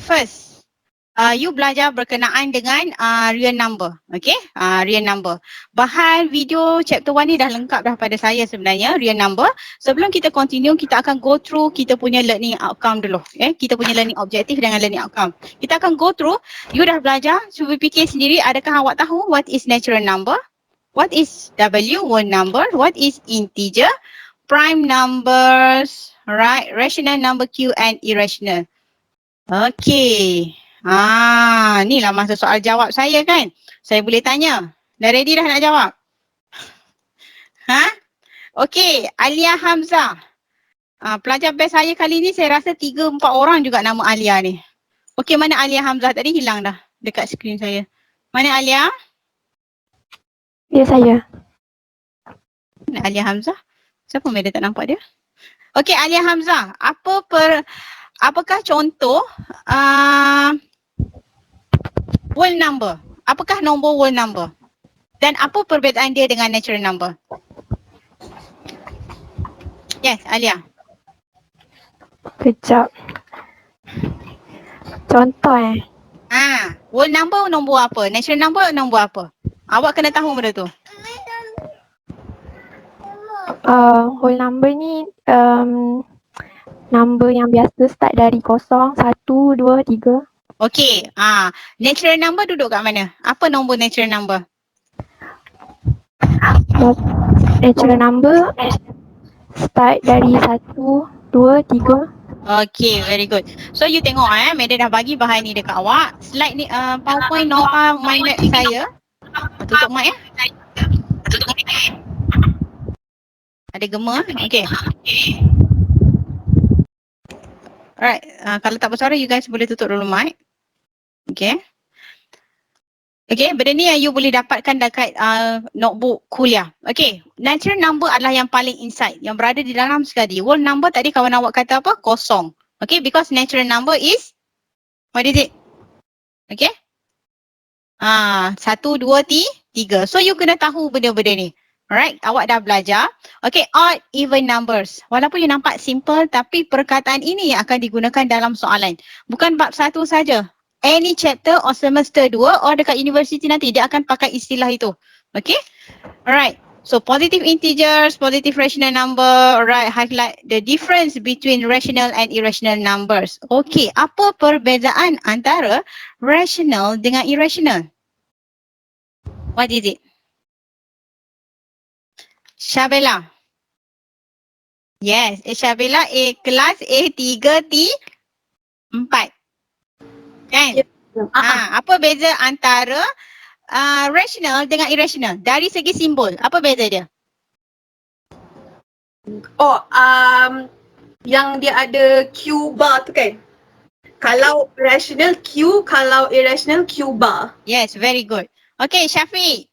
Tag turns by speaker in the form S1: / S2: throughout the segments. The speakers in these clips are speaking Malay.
S1: first, you belajar berkenaan dengan real number. Okay, real number. Bahan video chapter 1 ni dah lengkap dah pada saya sebenarnya, real number. Sebelum kita continue, kita akan go through kita punya learning outcome dulu. Kita punya learning objective dengan learning outcome. Kita akan go through, you dah belajar, cuba fikir sendiri, adakah awak tahu what is natural number? What is W, whole number? What is integer? Prime numbers, right? Rational number Q and irrational. Okay. Ni lah masa soal jawab saya kan. Saya boleh tanya. Dah ready dah nak jawab? Okay, Alia Hamzah. Pelajar best saya kali ni saya rasa 3-4 orang juga nama Alia ni. Okay, mana Alia Hamzah? Tadi hilang dah dekat skrin saya. Mana Alia?
S2: Ya, saya.
S1: Mana Alia Hamzah? Siapa Meda tak nampak dia? Okay, Alia Hamzah. Apakah contoh whole number? Apakah nombor whole number? Dan apa perbezaan dia dengan natural number? Yes, Alia.
S2: Kejap. Contoh
S1: Whole number nombor apa? Natural number nombor apa? Awak kena tahu benda tu.
S2: Whole number ni number yang biasa start dari 0, 1, 2, 3.
S1: Okay, natural number duduk kat mana? Apa nombor natural number?
S2: Natural number start dari 1, 2, 3.
S1: Okay, very good. So you tengok Meda dah bagi bahan ni dekat awak. Slide ni PowerPoint Nova mind map saya. Tutup mic Ada gema. Okay. Alright, kalau tak bersuara you guys boleh tutup dulu mic. Okay. Okay, benda ni yang you boleh dapatkan dekat notebook kuliah. Okay, natural number adalah yang paling inside, yang berada di dalam sekali. Whole number tadi kawan awak kata apa? Kosong. Okay, because natural number is, what is it? Okay. 1, 2, 3. So you kena tahu benda-benda ni. Alright, awak dah belajar. Okay, odd even numbers. Walaupun you nampak simple, tapi perkataan ini yang akan digunakan dalam soalan. Bukan bab 1 saja. Any chapter or semester 2 or dekat universiti nanti dia akan pakai istilah itu. Okay? Alright. So positive integers, positive rational number, alright, highlight the difference between rational and irrational numbers. Okay, apa perbezaan antara rational dengan irrational? What is it? Syabela. Yes, Syabela kelas A3 T4. Kan? Apa beza antara rational dengan irrational? Dari segi simbol, apa beza dia?
S3: Yang dia ada Q bar tu kan? Kalau rational Q, kalau irrational Q bar.
S1: Yes, very good. Okay, Syafiq.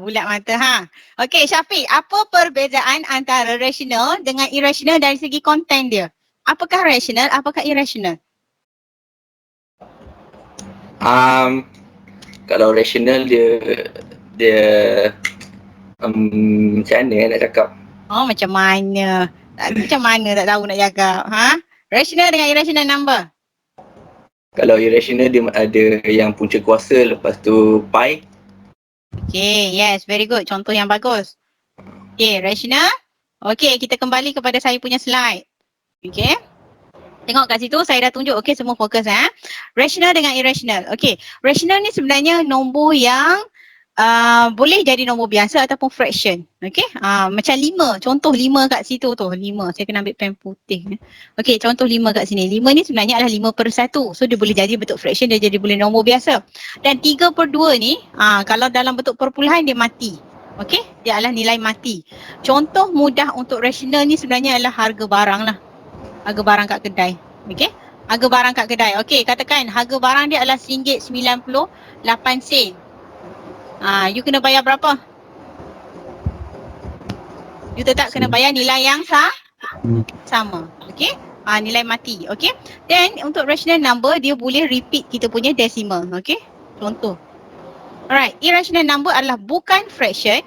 S1: Bulat mata Okay, Syafiq, apa perbezaan antara rational dengan irrational dari segi konten dia? Apakah rational, apakah irrational?
S4: Kalau rational dia macam mana nak cakap?
S1: Macam mana? Macam mana tak tahu nak cakap? Rational dengan irrational number?
S4: Kalau irrational dia ada yang punca kuasa, lepas tu pi.
S1: Okay, yes, very good. Contoh yang bagus. Okay, rational. Okay, kita kembali kepada saya punya slide. Okay. Tengok kat situ saya dah tunjuk. Okay, semua fokus Rational dengan irrational. Okay, rational ni sebenarnya nombor yang boleh jadi nombor biasa ataupun fraction. Okay, macam 5. Contoh 5 kat situ tu. 5. Saya kena ambil pen putih. Okay, contoh 5 kat sini. 5 ni sebenarnya adalah 5/1. So dia boleh jadi bentuk fraction, dia jadi boleh nombor biasa. Dan 3/2 ni, kalau dalam bentuk perpuluhan dia mati. Okay, dia adalah nilai mati. Contoh mudah untuk rational ni sebenarnya adalah harga barang lah. Harga barang kat kedai. Okay, harga barang kat kedai. Okay, katakan harga barang dia adalah RM1.98. You kena bayar berapa? You tetap kena bayar nilai yang sama. Okay, nilai mati. Okay, then untuk rational number dia boleh repeat kita punya decimal. Okay, contoh. Alright, irrational number adalah bukan fraction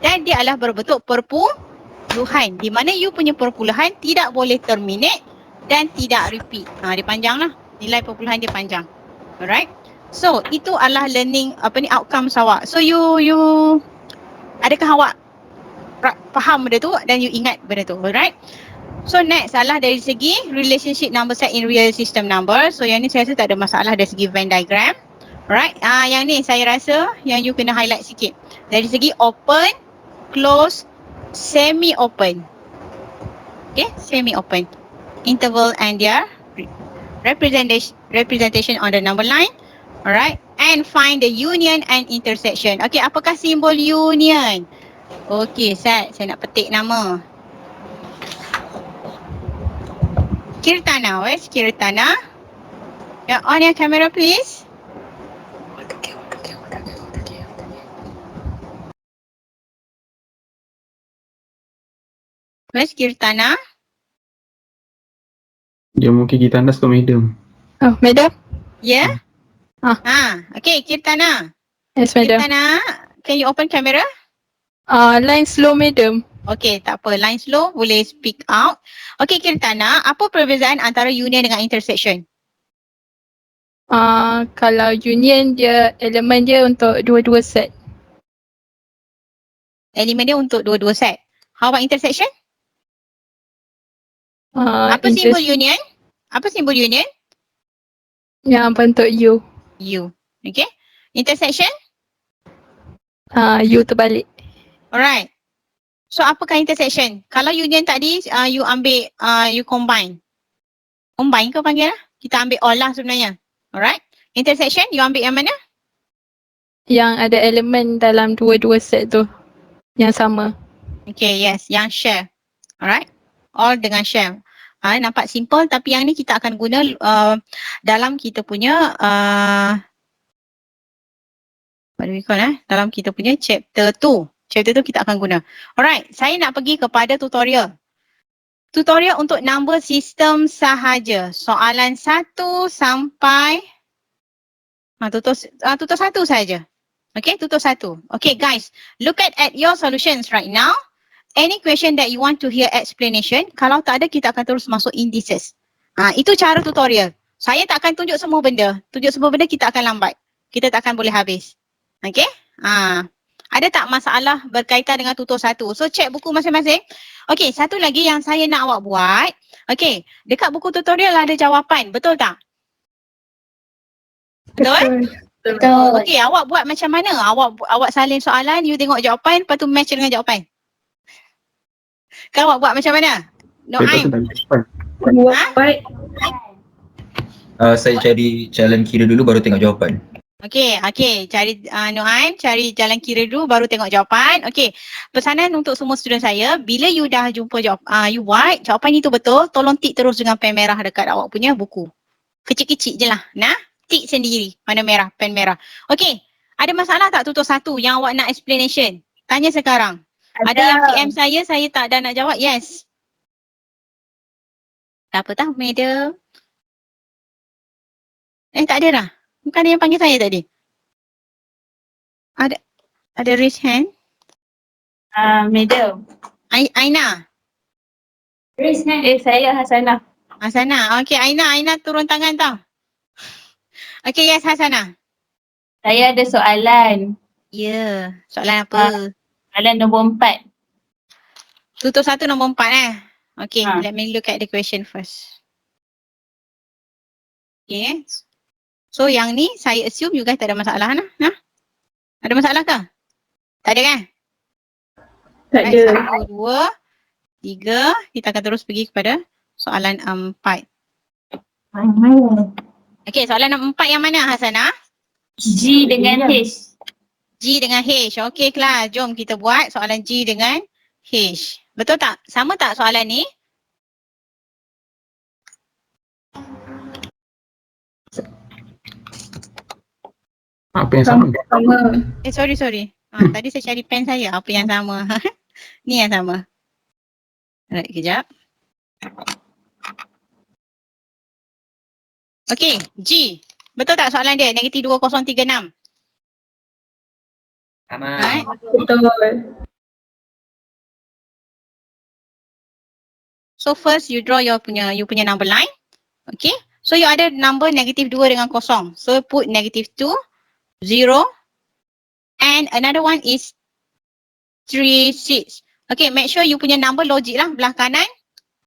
S1: dan dia adalah berbentuk perpuluhan, di mana you punya perpuluhan tidak boleh terminate dan tidak repeat. Dia panjang lah. Nilai perpuluhan dia panjang. Alright. So, itu adalah learning outcomes awak. So, you adakah awak faham benda tu dan you ingat benda tu, alright? So next adalah dari segi relationship number set in real system number. So yang ni saya rasa tak ada masalah dari segi Venn diagram. Alright, yang ni saya rasa yang you kena highlight sikit. Dari segi open, close, semi-open. Okay, semi-open. Interval and their representation on the number line. Alright, and find the union and intersection. Okay, apakah simbol union? Okay, saya nak petik nama. Kirtana, where's Kirtana? On your camera please. Where's Kirtana?
S5: Dia mungkin kita anda suka medium.
S2: Oh, madam?
S1: Yeah? Okay, Kirtana.
S2: Yes, madam.
S1: Kirtana, can you open camera?
S2: Line slow, madam.
S1: Okay, tak apa. Line slow, boleh speak out. Okay, Kirtana, apa perbezaan antara union dengan intersection?
S2: Kalau union dia, elemen dia untuk dua-dua set.
S1: Elemen dia untuk dua-dua set. How about intersection? Apa simbol union? Apa simbol union?
S2: Yang bentuk U.
S1: U. Okay. Intersection?
S2: U terbalik.
S1: Alright. So apakah intersection? Kalau union tadi you ambil you combine. Combine ke panggil lah? Kita ambil all lah sebenarnya. Alright. Intersection you ambil yang mana?
S2: Yang ada elemen dalam dua-dua set tu. Yang sama.
S1: Okay, yes. Yang share. Alright. All dengan share. Nampak simple tapi yang ni kita akan guna dalam kita punya what do we call dalam kita punya chapter 2. Chapter tu kita akan guna. Alright, saya nak pergi kepada tutorial. Tutorial untuk number system sahaja. Soalan 1 sampai tutur 1 saja. Okay, tutur 1. Okay guys, look at your solutions right now. Any question that you want to hear explanation, kalau tak ada kita akan terus masuk indices. Itu cara tutorial. Saya tak akan tunjuk semua benda. Tunjuk semua benda kita akan lambat. Kita tak akan boleh habis. Okay? Ada tak masalah berkaitan dengan tutur 1? So check buku masing-masing. Okay, satu lagi yang saya nak awak buat. Okay, dekat buku tutorial ada jawapan. Betul tak? Betul?
S3: Betul.
S1: Okay, awak buat macam mana? Awak salin soalan, you tengok jawapan, lepas tu match dengan jawapan. Kau awak buat macam mana? No,
S5: Paper tu
S1: I'm.
S5: tak cepat.
S3: Baik.
S6: Saya cari jalan kira dulu baru tengok jawapan.
S1: Okay. Cari Noaim, cari jalan kira dulu baru tengok jawapan. Okay, pesanan untuk semua student saya, bila you dah jumpa you buat jawapan itu betul, tolong tick terus dengan pen merah dekat awak punya buku. Kecil-kecil je lah. Tick sendiri. Mana merah, pen merah. Okay, ada masalah tak tutur 1 yang awak nak explanation? Tanya sekarang. Ada yang PM saya tak ada nak jawab. Yes. Tak apa tahu, madam. Tak ada dah. Bukan ada yang panggil saya tadi. Ada raise hand.
S7: Madam.
S1: Aina.
S7: Raise hand. Saya Hasanah.
S1: Hasanah. Okay, Aina turun tangan tau. Okay, yes Hasanah.
S7: Saya ada soalan.
S1: Ya, soalan apa?
S7: Soalan nombor 4.
S1: Tutur 1 nombor 4 Okay,
S7: Ha.
S1: let me look at the question first. Okay. So yang ni saya assume you guys tak ada masalah Ada masalah ke? Tak ada kan?
S3: Tak
S1: Right,
S3: ada.
S1: 1, 2, 3. Kita akan terus pergi kepada soalan 4. Okay, soalan nombor 4 yang mana Hasanah?
S7: G dengan H.
S1: G dengan H. Okay kelas, jom kita buat soalan G dengan H. Betul tak? Sama tak soalan ni?
S5: Apa yang sama?
S3: Sama.
S1: Sorry. Tadi saya cari pen saya. Apa yang sama? Ni yang sama. Alright, kejap. Okay, G. Betul tak soalan dia? Negatif 2036. Alright.
S3: Betul.
S1: So first you draw you punya number line. Okay. So you ada number negative 2 dengan kosong. So put negative 2, 0 and another one is 3, 6. Okay, make sure you punya number logik lah belah kanan.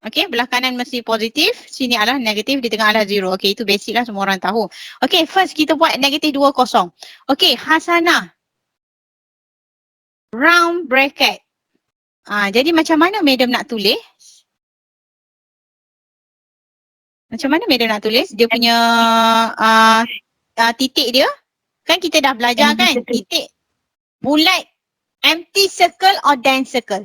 S1: Okay, belah kanan mesti positif. Sini adalah negatif, di tengah adalah 0. Okay, itu basic lah, semua orang tahu. Okay, first kita buat negatif 2 kosong. Okay, Hasanah. Round bracket. Jadi macam mana madam nak tulis? Macam mana madam nak tulis? Dia punya titik dia. Kan kita dah belajar
S7: Empty
S1: kan?
S7: circle.
S1: Titik bulat. Empty circle or dense circle?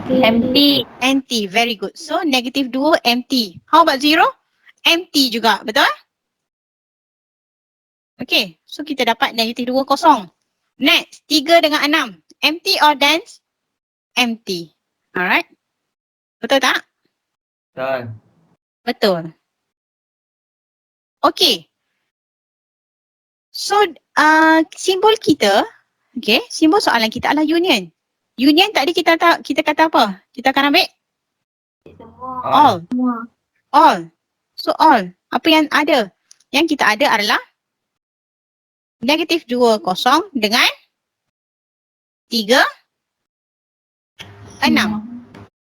S7: Empty.
S1: Empty, very good. So negative 2 empty. How about 0? Empty juga, betul? Okay, so kita dapat negative 2 kosong. Next, 3 dengan 6. Empty or dense? Empty. Alright. Betul tak?
S6: Betul.
S1: Betul. Okay. So, simbol kita, okay, simbol soalan kita adalah union. Union tadi kita kata apa? Kita akan ambil all. All. So all. Apa yang ada? Yang kita ada adalah negatif 2 kosong dengan 3 6.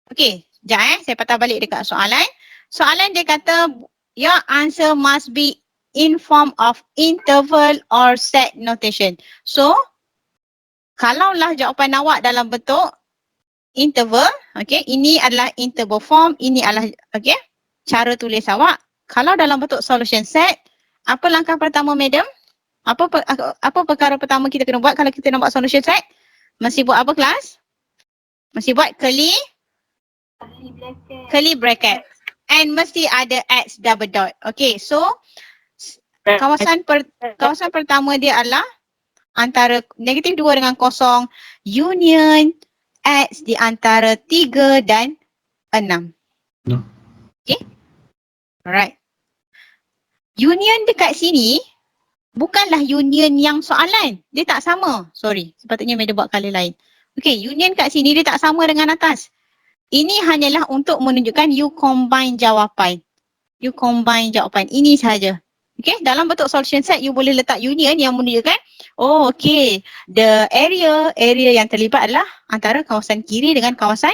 S1: Okey, sekejap saya patah balik dekat soalan. Soalan dia kata your answer must be in form of interval or set notation. So, kalaulah jawapan awak dalam bentuk interval, okay, ini adalah interval form, ini adalah, okay, cara tulis awak. Kalau dalam bentuk solution set, apa langkah pertama madam? Apa perkara pertama kita kena buat kalau kita nak buat solution set? Mesti buat apa kelas? Mesti buat curly bracket. And mesti ada X double dot. Okay, so kawasan pertama dia adalah antara negatif 2 dengan kosong, union X di antara 3 dan 6.
S5: No.
S1: Okay. Alright. Union dekat sini bukanlah union yang soalan. Dia tak sama. Sorry, sepatutnya Madam buat color lain. Okay, union kat sini dia tak sama dengan atas. Ini hanyalah untuk menunjukkan you combine jawapan. You combine jawapan. Ini sahaja. Okay, dalam bentuk solution set you boleh letak union yang menunjukkan oh okay, the area yang terlibat adalah antara kawasan kiri dengan kawasan,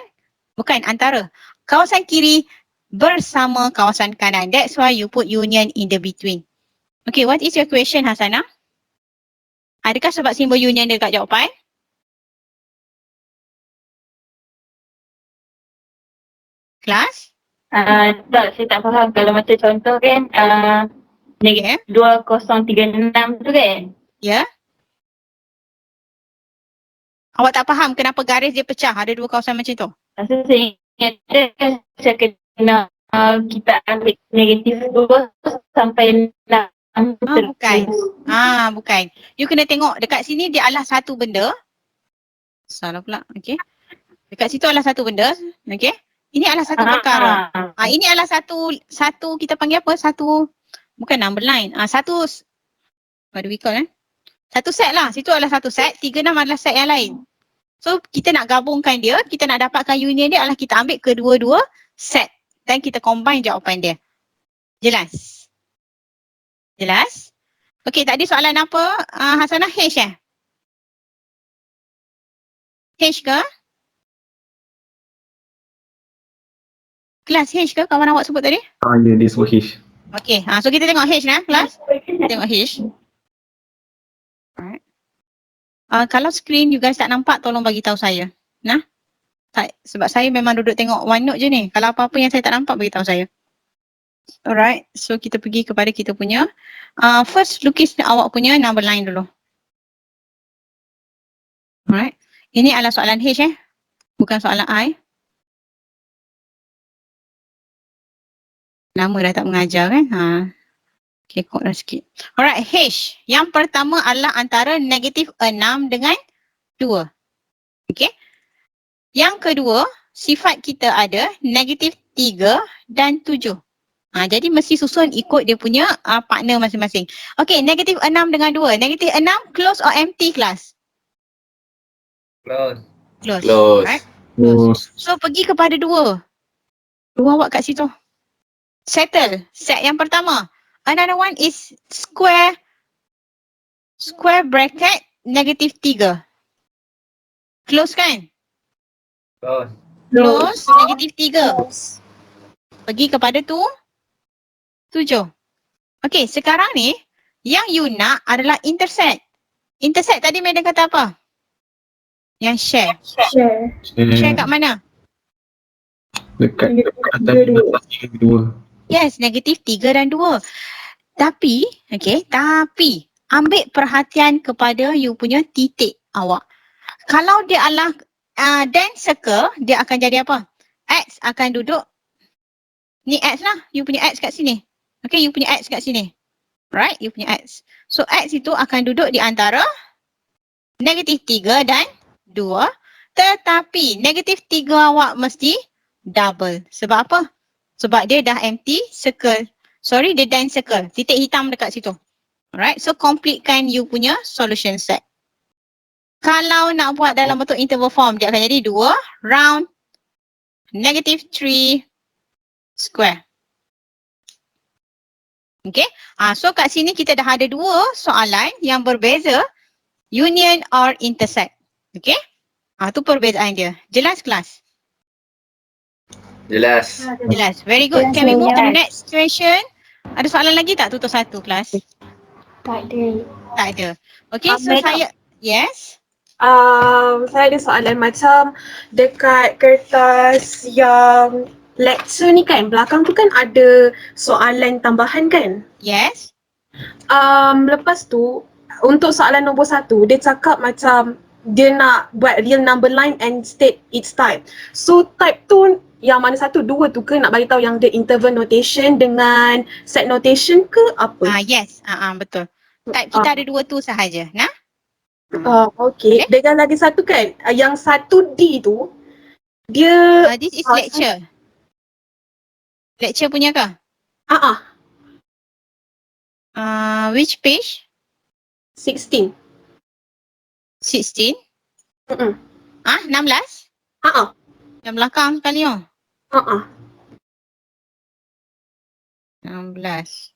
S1: bukan antara, kawasan kiri bersama kawasan kanan. That's why you put union in the between. Okay, what is your question Hasanah? Adakah sebab simbol union dekat jawapan? Kelas?
S7: Tak, saya tak faham. Kalau macam contoh kan, negatif 2036 tu kan?
S1: Ya. Awak tak faham kenapa garis dia pecah ada dua kawasan macam tu?
S7: Rasa saya ingat saya kena kita ambil negatif 2 sampai 6.
S1: Bukan. Bukan. You kena tengok dekat sini dia adalah satu benda. Salah pula. Okay. Dekat situ adalah satu benda. Okay. Ini adalah satu perkara. Ini adalah satu kita panggil apa? Satu, bukan number line. What do we call satu set lah. Situ adalah satu set. 3, 6 adalah set yang lain. So kita nak gabungkan dia. Kita nak dapatkan union dia adalah kita ambil kedua-dua set. Dan kita combine jawapan dia. Jelas? Jelas? Okay, tadi soalan apa? Hasanah, H H ke? Kelas H ke kawan awak sebut tadi?
S5: Ya, dia sebut H.
S1: Okay, so kita tengok H kelas. Kita tengok H. Alright. Kalau screen you guys tak nampak, tolong bagi tahu saya. Nah, sebab saya memang duduk tengok OneNote je ni. Kalau apa-apa yang saya tak nampak, bagi tahu saya. Alright, so kita pergi kepada kita punya. First, lukis awak punya number line dulu. Alright, ini adalah soalan H bukan soalan I. Nama dah tak mengajar kan? Okay, kod dah sikit. Alright, H. Yang pertama adalah antara negatif 6 dengan 2. Okay. Yang kedua, sifat kita ada negatif 3 dan 7. Jadi mesti susun ikut dia punya partner masing-masing. Okay, negatif 6 dengan 2. Negatif 6, close or empty class?
S6: Close.
S1: Close.
S4: Close.
S1: Right?
S5: Terus,
S1: So, pergi kepada 2. Dua awak kat situ. Settle. Set yang pertama. Another one is square bracket negative 3. Close kan?
S4: Close.
S1: Close negative 3. Pergi kepada 7. Okay, sekarang ni yang you nak adalah intersect. Intersect tadi Madam kata apa? Yang share. Share kat mana?
S5: Dekat antara atas tiga kedua.
S1: Yes, negatif 3 dan 2. Tapi ambil perhatian kepada you punya titik awak. Kalau dia adalah dense circle, dia akan jadi apa? X akan duduk, ni X lah, you punya X kat sini. Okay, you punya X kat sini. Right, you punya X. So X itu akan duduk di antara negatif 3 dan 2. Tetapi negatif 3 awak mesti double. Sebab apa? Sebab dia dah empty circle. Sorry, dia dense circle. Titik hitam dekat situ. Alright, so completekan you punya solution set. Kalau nak buat dalam bentuk interval form, dia akan jadi 2 round negative 3 square. Okay, so kat sini kita dah ada 2 soalan yang berbeza, union or intersect. Okay, tu perbezaan dia. Jelas kelas?
S4: Jelas.
S1: Jelas. Very good. Can we move to the next question? Ada soalan lagi tak tutup satu kelas?
S3: Tak ada.
S1: Tak ada. Okay, so
S3: Madam.
S1: saya, yes.
S3: Saya ada soalan macam dekat kertas yang lecture ni kan, belakang tu kan ada soalan tambahan kan?
S1: Yes.
S3: Lepas tu, untuk soalan nombor 1, dia cakap macam dia nak buat real number line and state its type. So type tu yang mana satu, 2 tu ke nak bagi tahu yang dia interval notation dengan set notation ke apa?
S1: Yes. Betul. Type kita ada 2 tu sahaja. Nah?
S3: Okay. Dengan lagi satu kan, yang 1D tu, dia
S1: This is lecture. Lecture punya ke? Which page?
S3: 16.
S1: 16? 16?
S3: Ah.
S1: Yang belakang sekali oh. 16.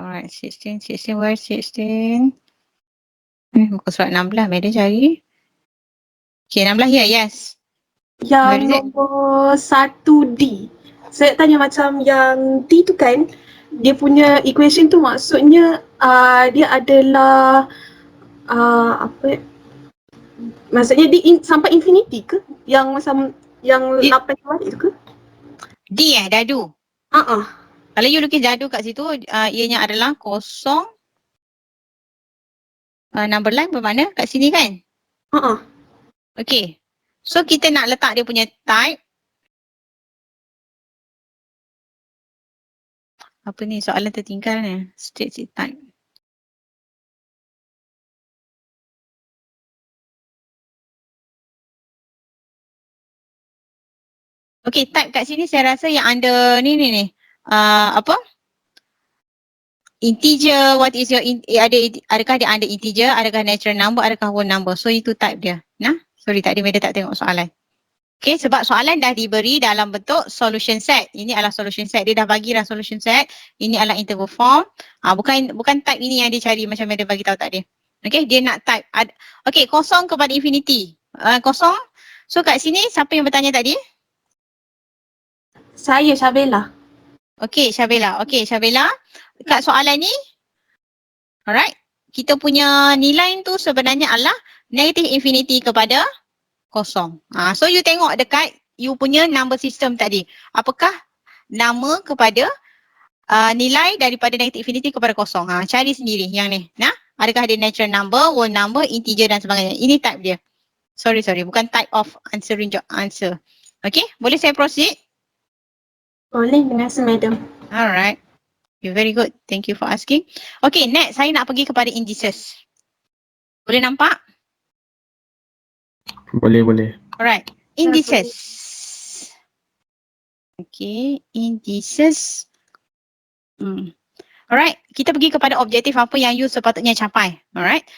S1: Alright, 16. Where 16? Muka surat 16, Madam cari. Okay, 16 here, yes. Where is
S3: Yang
S1: it?
S3: nombor 1D. Saya tanya macam yang D tu kan, dia punya equation tu maksudnya dia adalah apa? Maksudnya dia sampai infinity ke? Yang macam yang 8 balik tu ke?
S1: D dadu. Kalau you lukis dadu kat situ, ianya adalah kosong. Number line bermakna kat sini kan? Okay. So kita nak letak dia punya type. Apa ni soalan tertinggal ni? State type. Okay, type kat sini saya rasa yang under ni. Apa? Integer, what is your, adakah dia under integer, adakah natural number, adakah whole number. So itu type dia. Nah, sorry tadi Meda tak tengok soalan. Okay, sebab soalan dah diberi dalam bentuk solution set. Ini adalah solution set. Dia dah bagi dah solution set. Ini adalah interval form. Bukan type ini yang dia cari macam Meda bagi tahu tadi. Okay, dia nak type. Okay, kosong kepada infinity. Kosong. So kat sini siapa yang bertanya tadi?
S3: Saya, Syabela.
S1: Okay, Syabela. Kat soalan ni, alright, kita punya nilai tu sebenarnya adalah negative infinity kepada kosong. So you tengok dekat you punya number system tadi. Apakah nama kepada nilai daripada negative infinity kepada kosong. Cari sendiri yang ni. Nah, adakah dia natural number, whole number, integer dan sebagainya. Ini type dia. Sorry. Bukan type of answer. Okay, boleh saya proceed?
S3: Boleh, terima kasih Madam.
S1: Alright. You're very good. Thank you for asking. Okay, next saya nak pergi kepada indices. Boleh nampak?
S5: Boleh.
S1: Alright. Indices. Okay, indices. Alright, kita pergi kepada objektif apa yang you sepatutnya capai. Alright.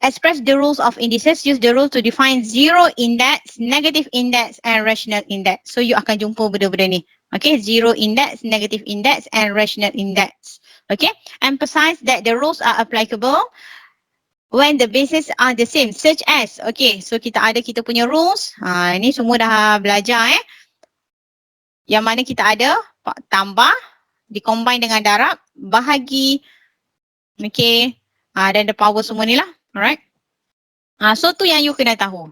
S1: express the rules of indices, use the rule to define zero index, negative index and rational index. So you akan jumpa benda-benda ni. Okay, zero index, negative index and rational index. Okay, emphasize that the rules are applicable when the bases are the same, such as, okay, so kita punya rules. Ini semua dah belajar Yang mana kita ada tambah, dikombine dengan darab, bahagi, okay, dan the power semua ni lah. Alright. So tu yang you kena tahu.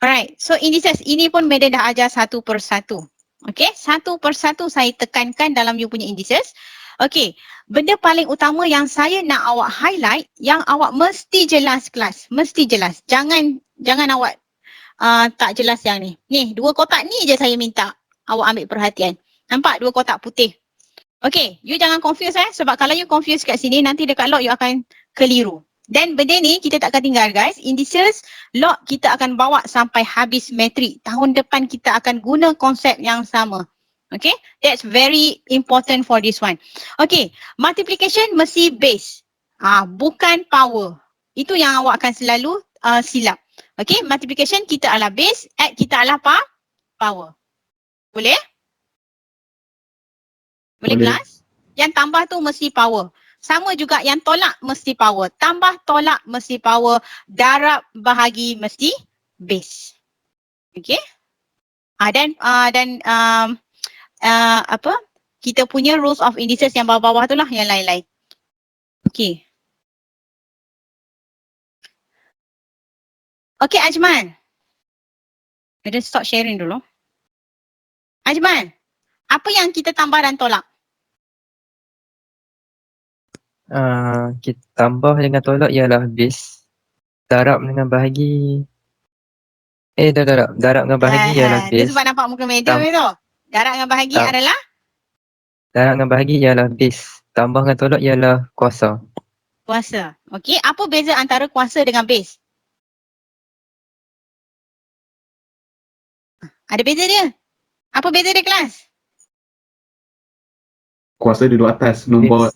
S1: Alright. So indices ini pun Madam dah ajar satu persatu. Okay. Satu persatu saya tekankan dalam you punya indices. Okay. Benda paling utama yang saya nak awak highlight, yang awak mesti jelas kelas. Mesti jelas. Jangan awak tak jelas yang ni. Ni, 2 kotak ni je saya minta awak ambil perhatian. Nampak 2 kotak putih. Okay, you jangan confuse sebab kalau you confuse kat sini nanti dekat log you akan keliru. Dan benda ni kita tak akan tinggal guys. Indices log kita akan bawa sampai habis metrik. Tahun depan kita akan guna konsep yang sama. Okay, that's very important for this one. Okay, multiplication mesti base. Bukan power. Itu yang awak akan selalu silap. Okay, multiplication kita adalah base, add kita adalah power. Boleh? Boleh kelas? Yang tambah tu mesti power. Sama juga yang tolak mesti power. Tambah tolak mesti power. Darab bahagi mesti base. Okay? Dan apa? Kita punya rules of indices yang bawah-bawah tu lah yang lain-lain. Okay. Okay Ajman. Kita stop sharing dulu. Ajman. Apa yang kita tambah dan tolak?
S8: Kita tambah dengan tolak ialah base. Darab dengan bahagi. Darab dengan bahagi ialah
S1: Itu
S8: base.
S1: sebab nampak muka medium tu. Darab dengan bahagi adalah?
S8: Darab dengan bahagi ialah base. Tambah dengan tolak ialah kuasa.
S1: Kuasa. Okey, apa beza antara kuasa dengan base? Ada beza dia? Apa beza dia kelas?
S5: Kuasa duduk atas, nombor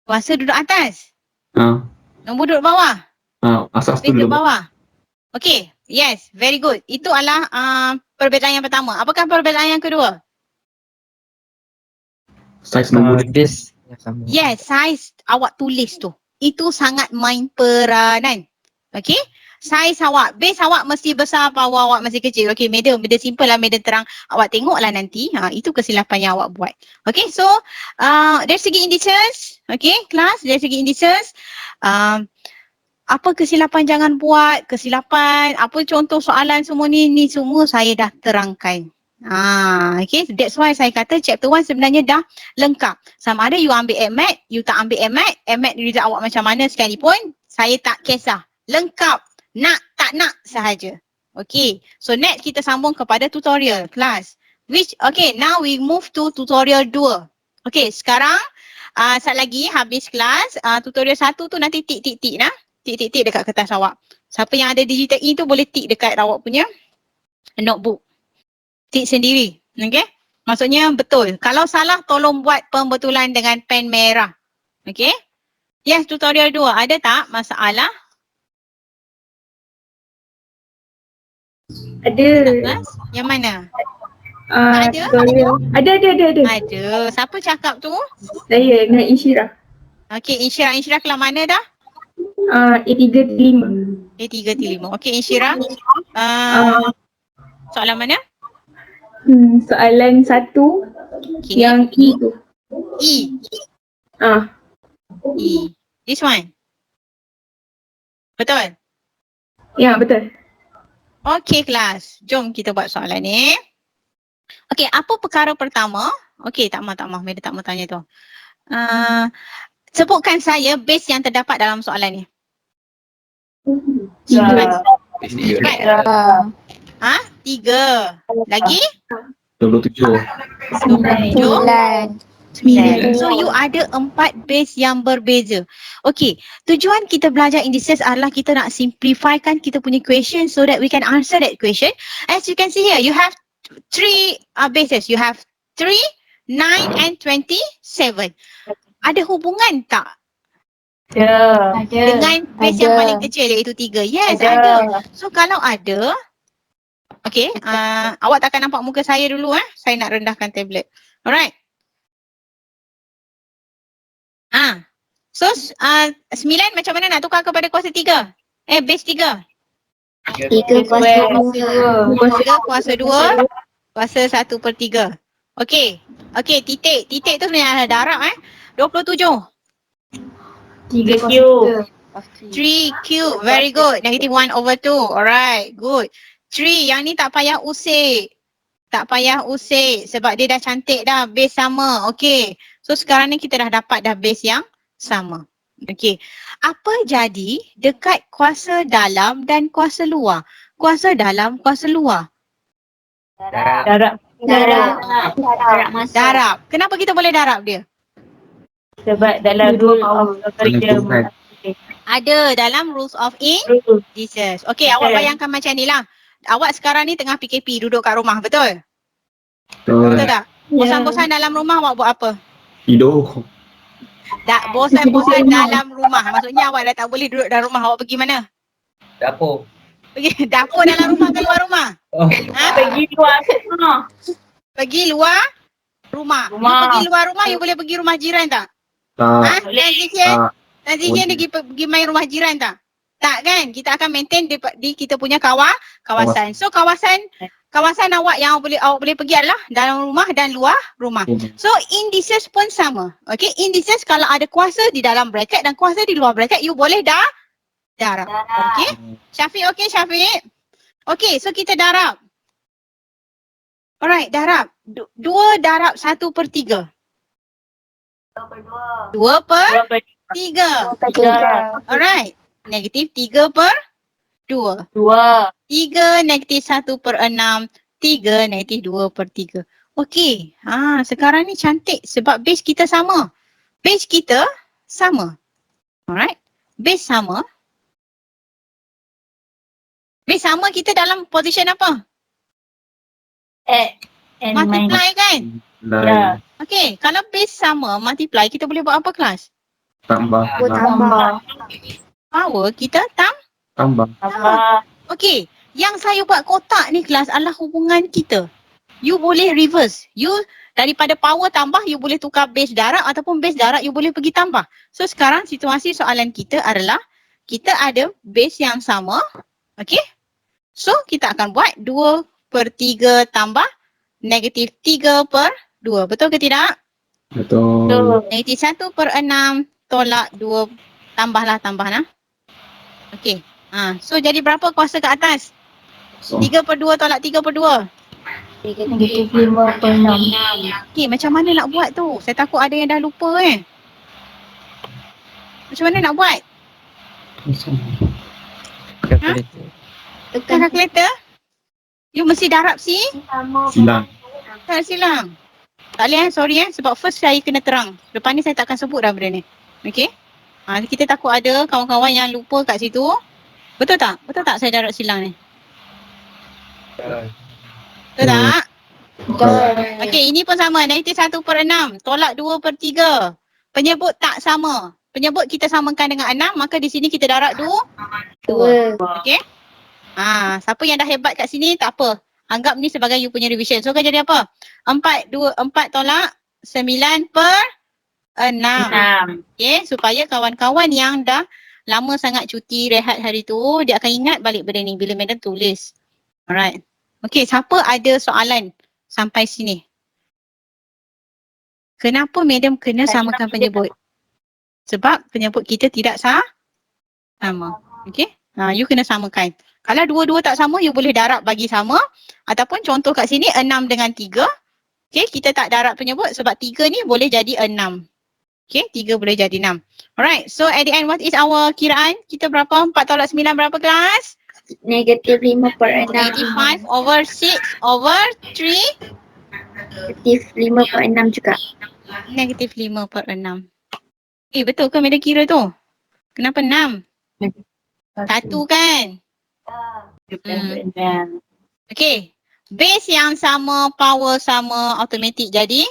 S1: Kuasa duduk atas. Nombor duduk bawah.
S5: asas
S1: Base
S5: tu
S1: duduk
S5: duduk
S1: bawah. Okey, yes, very good. Itu adalah perbezaan yang pertama. Apakah perbezaan yang kedua?
S5: saiz nombor
S8: Base yang sama.
S1: Yes, size awak tulis tu. Itu sangat main peranan. Okey? Saiz awak, base awak mesti besar, power awak mesti kecil. Okey, medium, benda simple lah, medium terang. Awak tengoklah nanti. Itu kesilapan yang awak buat. Okey, so dari segi indices, okey, kelas, dari segi indices, apa kesilapan jangan buat, kesilapan, apa contoh soalan semua ni semua saya dah terangkan. Okay, that's why saya kata chapter 1 sebenarnya dah lengkap. Sama ada you ambil AMAT, you tak ambil AMAT result awak macam mana sekalipun, saya tak kisah. Lengkap, nak tak nak sahaja. Okay, so next kita sambung kepada tutorial kelas. Okay, now we move to tutorial 2. Okay, sekarang saat lagi habis kelas, tutorial 1 tu nanti tik-tik-tik nah. Tik-tik-tik dekat kertas awak. Siapa yang ada digital E tu boleh tik dekat awak punya notebook. Tik sendiri. Okay? Maksudnya betul. Kalau salah tolong buat pembetulan dengan pen merah. Okay? Yes, tutorial 2. Ada tak masalah?
S3: Ada.
S1: Yang mana? Ada?
S3: Ada.
S1: Ada. Siapa cakap tu?
S3: Saya dengan Insyirah.
S1: Okay, Insyirah kelas mana dah?
S3: A3T5.
S1: A3T5. Okay, Insyirah. Soalan mana?
S3: Soalan 1 yang E tu.
S1: E. E. This one. Betul?
S3: Ya, betul.
S1: Okay kelas. Jom kita buat soalan ni. Okay, apa perkara pertama? Okay, tak mahu. Meda tak mahu tanya tu. Sebutkan saya base yang terdapat dalam soalan ni. Cepat. Cepat. 3. Lagi?
S5: 27.
S1: 9. So you ada 4 base yang berbeza. Okay, tujuan kita belajar indices adalah kita nak simplifykan kita punya question so that we can answer that question. As you can see here, you have 3 bases. You have 3, 9 and 27. Ada hubungan tak
S7: Ada.
S1: Dengan base yang paling kecil iaitu 3. Yes, ada. So kalau ada, okay, awak takkan nampak muka saya dulu Saya nak rendahkan tablet. Alright. So 9 macam mana nak tukar kepada kuasa 3? Base 3.
S7: 3
S1: Kuasa 2, kuasa 1/3. Okey. Okey, titik. Titik tu sebenarnya darab 27.
S7: 3Q.
S1: 3Q. Very good. -1/2. Alright, good. 3, yang ni tak payah usik. Tak payah usik sebab dia dah cantik dah. Base sama. Okey. So sekarang ni kita dah dapat dah base yang sama. Okey. Apa jadi dekat kuasa dalam dan kuasa luar? Kuasa dalam, kuasa luar.
S7: Darab.
S1: Darab. Kenapa kita boleh darab dia?
S7: Sebab dalam rule of curriculum.
S1: Ada dalam rules of indecence. Okey, awak bayangkan macam ni lah. Awak sekarang ni tengah PKP, duduk kat rumah, betul? Betul tak? Bosan-bosan dalam rumah awak buat apa?
S5: Tidur.
S1: Tak, bosan-bosan dalam rumah. Maksudnya awak dah tak boleh duduk dalam rumah. Awak pergi mana?
S6: Dapur.
S1: Pergi dapur dalam rumah ke luar rumah?
S6: Oh.
S7: Pergi luar rumah.
S1: Pergi luar rumah. You pergi luar rumah, you boleh pergi rumah jiran tak?
S5: Tak.
S1: Dan Zikian?
S5: Tak.
S1: Dan Zikian dia pergi main rumah jiran tak? Tak kan? Kita akan maintain di kita punya kawasan. So kawasan awak yang awak boleh pergi adalah dalam rumah dan luar rumah. So indices pun sama. Okay, indices kalau ada kuasa di dalam bracket dan kuasa di luar bracket, you boleh darab. Okay, Syafiq okay Syafiq? Okay, so kita darab. Alright, darab. 2 darab 1/3. 2/3. Alright. Negatif 3/2. 3 negatif 1/6. 3 negatif 2/3. Okey. Sekarang ni cantik sebab base kita sama. Base kita sama. Alright. Base sama. Base sama kita dalam position apa? Multiply kan?
S5: Lain.
S1: Okey. Kalau base sama, multiply, kita boleh buat apa kelas?
S5: Tambah.
S1: Power kita
S5: Tambah.
S1: Okey, yang saya buat kotak ni kelas adalah hubungan kita. You boleh reverse. You daripada power tambah, you boleh tukar base darab ataupun base darab you boleh pergi tambah. So sekarang situasi soalan kita adalah kita ada base yang sama. Okey. So kita akan buat 2/3 tambah negatif 3/2. Betul ke tidak?
S5: Betul.
S1: Negatif 1/6 tolak 2. Tambah lah. Okey. So jadi berapa kuasa ke atas?
S5: So,
S1: 3/2 tolak 3/2.
S7: Negatif 5/6.
S1: Okey, macam mana nak buat tu? Saya takut ada yang dah lupa Macam mana nak buat?
S8: Calculator.
S1: Tekan kalkulator? You mesti darab
S5: silang.
S1: tak silang. Tak boleh sorry sebab first saya kena terang. Lepas ni saya takkan sebut dah benda ni. Okey? Kita takut ada kawan-kawan yang lupa kat situ. Betul tak? Betul tak saya darab silang ni? Betul tak? Okey, ini pun sama. Negatif 1/6 tolak 2/3. Penyebut tak sama. Penyebut kita samakan dengan 6, maka di sini kita darab 2. Okey? Siapa yang dah hebat kat sini tak apa. Anggap ni sebagai you punya revision. So akan jadi apa? 4 tolak 9/6. Okay, supaya kawan-kawan yang dah lama sangat cuti rehat hari tu, dia akan ingat balik benda ni bila madam tulis. Alright. Okay, siapa ada soalan sampai sini? Kenapa madam kena samakan penyebut? Sebab penyebut kita tidak sama. Okay, you kena samakan. Kalau dua-dua tak sama, you boleh darab bagi sama. Ataupun contoh kat sini 6 dengan 3. Okay, kita tak darab penyebut sebab 3 ni boleh jadi 6. Okay, 3 boleh jadi 6. Alright, so at the end what is our kiraan? Kita berapa? 4 tolak 9 berapa kelas?
S9: Negatif 5/6.
S1: Negatif 5/6/3.
S9: Negatif 5/6 juga.
S1: Negatif 5/6. Betul ke madam kira tu? Kenapa 6? 1 kan? Okay. Base yang sama, power sama, automatic jadi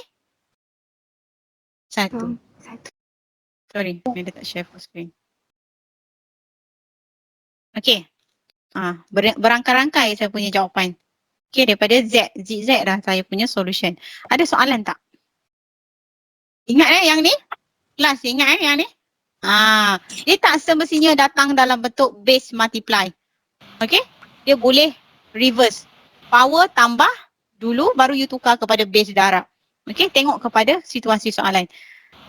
S1: 1. Sorry, Madam tak share full screen. Okay. Berangkai-rangkai saya punya jawapan. Okay, daripada ZZ dah saya punya solution. Ada soalan tak? Ingat yang ni? Kelas ingat yang ni? Dia tak semestinya datang dalam bentuk base multiply. Okay? Dia boleh reverse. Power tambah dulu baru you tukar kepada base darab. Okay? Tengok kepada situasi soalan.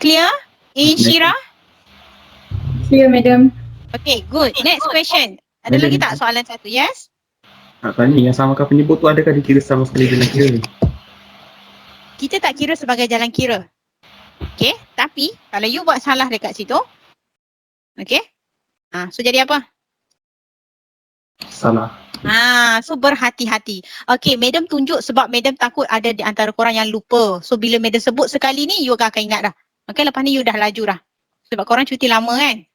S1: Clear? Inshira?
S2: Clear, madam.
S1: Okay, good. Next question. Ada lagi tak soalan satu? Yes?
S5: Nak tanya yang samakan penyebut tu adakah dikira sama sekali jalan kira ni?
S1: Kita tak kira sebagai jalan kira. Okay? Tapi kalau you buat salah dekat situ, okay? So jadi apa?
S5: Salah.
S1: So berhati-hati. Okay, madam tunjuk sebab madam takut ada di antara korang yang lupa. So bila madam sebut sekali ni, you akan ingat dah. Okay, lepas ni you dah laju dah. Sebab korang cuti lama kan?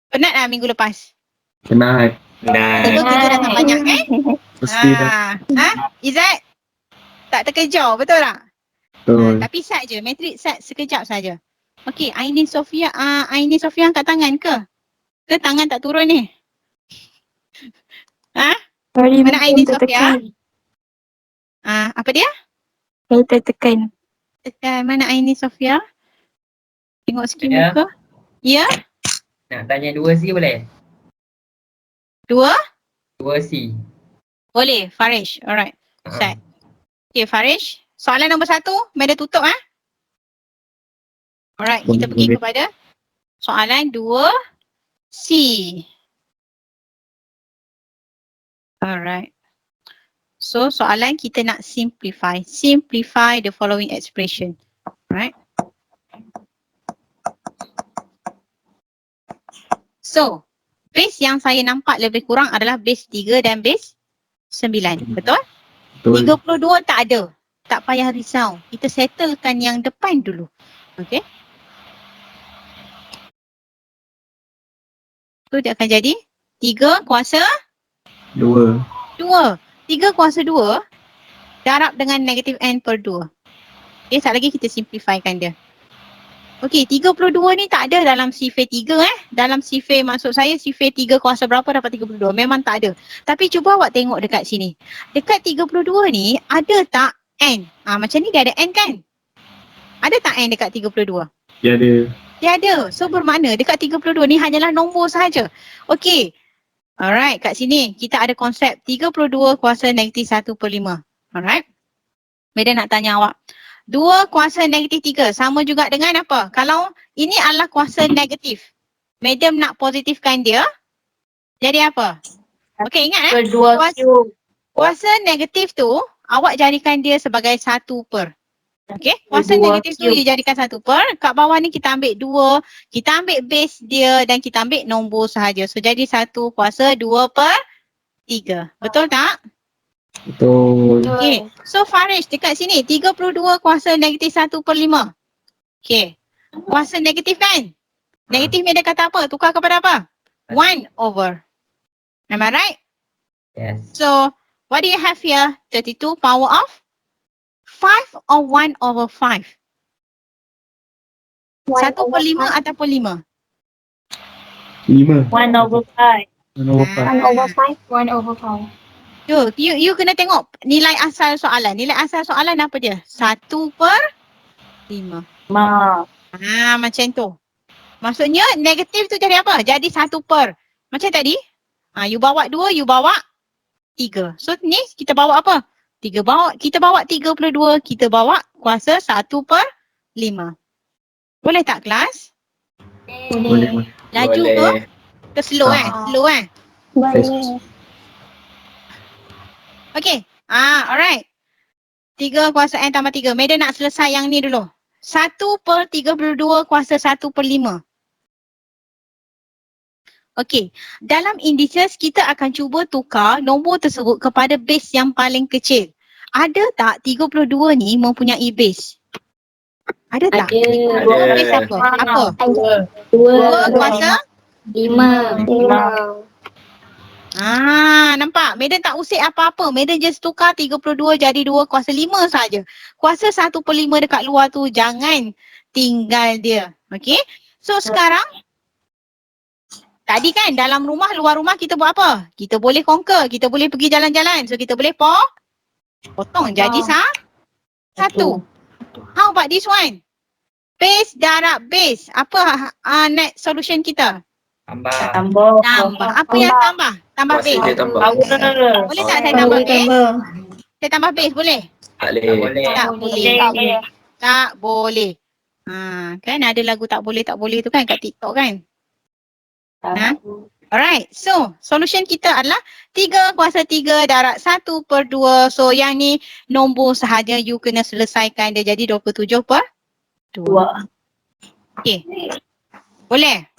S1: Penat lah minggu lepas.
S5: Penat.
S1: Tengok kerja dah tak banyak kan?
S5: Mesti dah.
S1: Izzat? Tak terkejar, betul tak?
S5: Betul.
S1: Tapi sat je, matrik sat sekejap saja. Okay, Aini Sofia angkat tangan ke? Ke tangan tak turun ni?
S9: Sorry,
S1: Mana Aini Sofia? Apa dia?
S9: Saya tertekan.
S1: Mana Aini Sofia? Tengok sikit
S8: Ya.
S1: muka. Ya?
S8: Nak tanya 2C boleh? 2C.
S1: Boleh, Farish. Alright. Set. Okay, Farish. Soalan nombor 1, Madam tutup Alright, kita pergi kepada soalan 2C. Alright. So, soalan kita nak simplify. Simplify the following expression. Alright. So, base yang saya nampak lebih kurang adalah base 3 dan base 9. Betul?
S5: Betul.
S1: 32 tak ada. Tak payah risau. Kita settlekan yang depan dulu. Okay. So, dia akan jadi 3 kuasa
S5: 2.
S1: 3 kuasa 2 darab dengan negatif n per 2. Okay, sekali lagi kita simplifikan dia. Okay, 32 ni tak ada dalam sifir 3 Dalam sifir, maksud saya sifir 3 kuasa berapa dapat 32. Memang tak ada. Tapi cuba awak tengok dekat sini. Dekat 32 ni ada tak n? Macam ni dia ada n kan? Ada tak n dekat 32?
S5: Dia ada.
S1: Dia ada. So bermakna dekat 32 ni hanyalah nombor sahaja. Okay. Alright, kat sini kita ada konsep 32 kuasa negatif 1/5. Alright. Madam nak tanya awak. 2 kuasa negatif 3 sama juga dengan apa? Kalau ini adalah kuasa negatif, Madam nak positifkan dia, jadi apa? Okey, ingat
S7: Berdua
S1: kuasa negatif tu awak jadikan dia sebagai 1 per. Okey, kuasa
S7: Berdua
S1: negatif tu you jadikan 1 per. Kat bawah ni kita ambil 2, kita ambil base dia dan kita ambil nombor sahaja. So jadi 1 kuasa 2/3. Betul tak?
S5: Betul.
S1: Okay. So Farish dekat sini 32 kuasa negatif 1/5. Okay. Kuasa negatif kan? Negatif ni dia kata apa? Tukar kepada apa? 1 over. Am I right?
S8: Yes.
S1: So what do you have here? 32 power of 5 or 1 over 5? 1/5 ataupun 5?
S5: 5.
S7: 1 over 5.
S5: 1 over 5.
S9: 1 over 5. 1 over 5.
S1: You kena tengok nilai asal soalan. Nilai asal soalan apa dia? 1/5. Macam tu. Maksudnya negatif tu jadi apa? Jadi 1 per. Macam tadi. You bawa 2, you bawa 3. So ni kita bawa apa? Kita bawa 32, kita bawa kuasa 1/5. Boleh tak kelas?
S5: Boleh.
S1: Laju ke? Ke slow Slow
S9: Boleh.
S1: Okay. Alright. 3 kuasa n tambah 3. Madam nak selesai yang ni dulu. 1/32 kuasa 1/5. Okay. Dalam indices kita akan cuba tukar nombor tersebut kepada base yang paling kecil. Ada tak 32 ni mempunyai base? Ada tak?
S7: Ada.
S1: Base apa? Apa? 2
S9: 2
S1: kuasa?
S9: 5.
S1: Nampak? Madam tak usik apa-apa. Madam just tukar 32 jadi 2 kuasa 5 saja. Kuasa 1/5 dekat luar tu jangan tinggal dia. Okay? So sekarang, tadi kan dalam rumah, luar rumah kita buat apa? Kita boleh conquer, kita boleh pergi jalan-jalan. So kita boleh potong jadi satu. How about this one? Base darab base. Apa next solution kita?
S6: Tambah.
S1: Tambah. Apa yang tambah? Tambah
S4: Kuasa
S1: base.
S4: dia tambah.
S1: Boleh tak saya tambah base? Saya tambah base boleh?
S4: Tak boleh.
S1: Tak boleh. Tak boleh. Kan ada lagu tak boleh tu kan kat TikTok kan? Alright, so solution kita adalah 3 kuasa 3 darab 1/2. So yang ni nombor sahaja you kena selesaikan dia jadi 27/2. Okay. Boleh?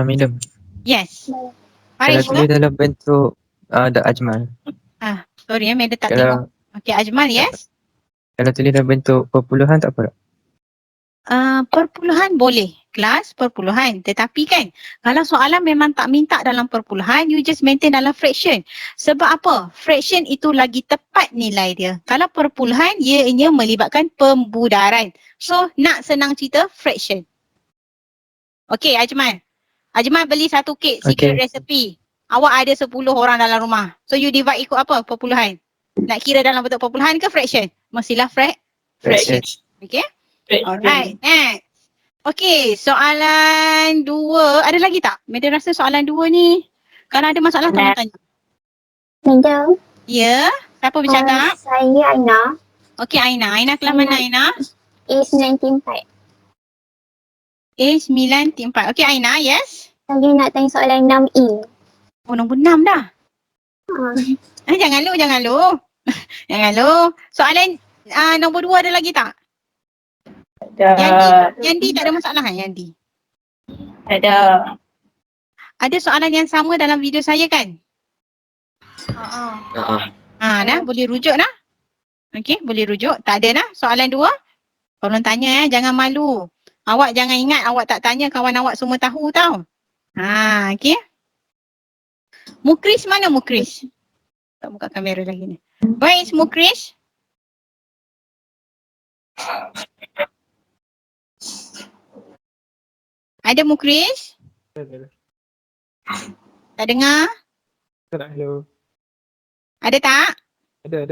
S8: Minum.
S1: Yes.
S8: Kalau
S1: Faris
S8: tulis dalam bentuk ada Ajmal.
S1: sorry Meda tak tengok.
S8: Kalau
S1: Okay, Ajmal, yes?
S8: kalau tulis dalam bentuk perpuluhan tak apa tak?
S1: Perpuluhan boleh. Kelas perpuluhan. Tetapi kan, kalau soalan memang tak minta dalam perpuluhan, you just maintain dalam fraction. Sebab apa? Fraction itu lagi tepat nilai dia. Kalau perpuluhan, ianya melibatkan pembudaran. So, nak senang cerita, fraction. Okay, Ajmal. Ajmal beli satu kek secret recipe. Awak ada 10 orang dalam rumah. So, you divide ikut apa? Perpuluhan. Nak kira dalam bentuk perpuluhan ke fraction? Mestilah fraction. Okay? Alright, next. Okay, soalan 2. Ada lagi tak? Meda rasa soalan 2 ni, kalau ada masalah tolong tanya.
S9: Madam,
S1: Ya, siapa bercakap?
S9: saya Aina.
S1: Okay, Aina. Aina kelas mana Aina?
S9: A94.
S1: A94. Okay, Aina, yes?
S9: Saya nak tanya soalan 6E.
S1: Oh, nombor 6 dah.
S9: Ah,
S1: Jangan lu. Jangan lu. Soalan nombor 2 ada lagi tak? Yang D tak ada masalah kan yang D?
S7: Ada.
S1: Ada soalan yang sama dalam video saya kan? Dah boleh rujuk dah. Okey, boleh rujuk. Tak ada dah soalan 2. Tolong tanya jangan malu. Awak jangan ingat awak tak tanya kawan awak semua tahu tau. Okey. Mukris mana Mukris? Tak buka kamera lagi ni. Where is Mukris? Ada Mukris? Tak dengar?
S5: Hello.
S1: Ada tak?
S5: Ada.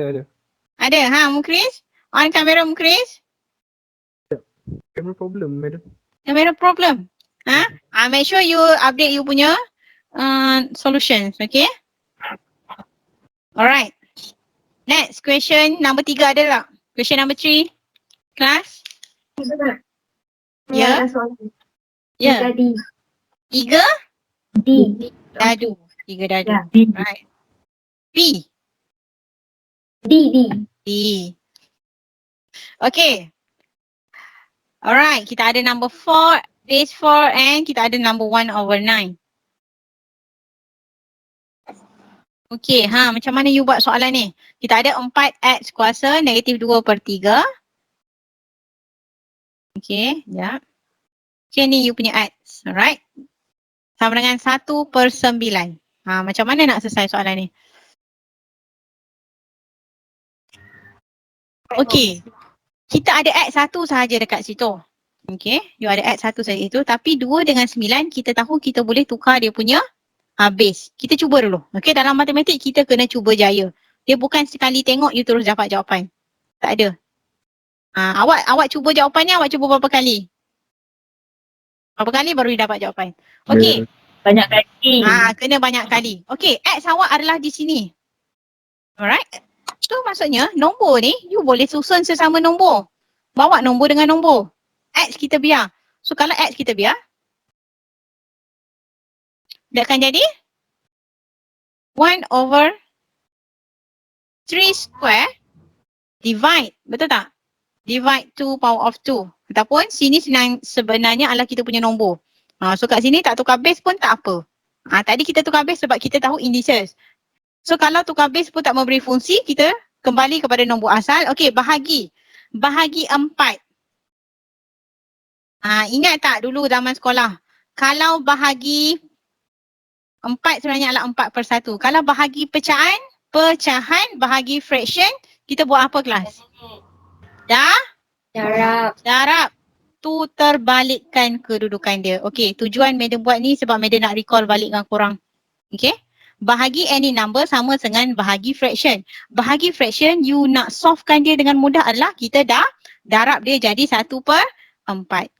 S1: Ada, Mukris? On kamera Mukris?
S5: Camera problem, madam.
S1: Kamera problem? Make sure you update you punya solutions, okay? Alright. Next, question number 3 ada tak? Question number 3. Class? Ya? Ya. 3? Dadu. 3 dadu. Right. B. D. Okay. Alright, kita ada number 4, base 4 and kita ada number 1/9. Okay, macam mana you buat soalan ni? Kita ada 4x kuasa -2/3. Okay, jap. Okay, ni you punya x, alright? Sama dengan 1/9. Macam mana nak selesai soalan ni? Okay, kita ada x 1 sahaja dekat situ. Okay, you ada x 1 saja itu. Tapi 2 dengan 9, kita tahu kita boleh tukar dia punya base. Kita cuba dulu. Okay, dalam matematik kita kena cuba jaya. Dia bukan sekali tengok you terus dapat jawapan. Tak ada. Awak cuba jawapannya, awak cuba berapa kali? Berapa kali baru you dapat jawapan? Okay.
S7: Banyak kali.
S1: Kena banyak kali. Okay, x awak adalah di sini. Alright. So maksudnya nombor ni you boleh susun sesama nombor. Bawa nombor dengan nombor. X kita biar. So kalau X kita biar, dia akan jadi 1/3 square divide. Betul tak? Divide 2 power of 2. Ataupun sini sebenarnya adalah kita punya nombor. So kat sini tak tukar base pun tak apa. Tadi kita tukar base sebab kita tahu indices. So kalau tukar base pun tak memberi fungsi, kita kembali kepada nombor asal. Okey, bahagi. Bahagi 4. Ingat tak dulu zaman sekolah? Kalau bahagi 4 sebenarnya adalah 4/1. Kalau bahagi pecahan, bahagi fraction, kita buat apa kelas? Darab. tu terbalikkan kedudukan dia. Okey, tujuan madam buat ni sebab madam nak recall balik dengan korang. Okey? Bahagi any number sama dengan bahagi fraction. Bahagi fraction you nak solvekan dia dengan mudah adalah kita dah darab dia jadi 1/4.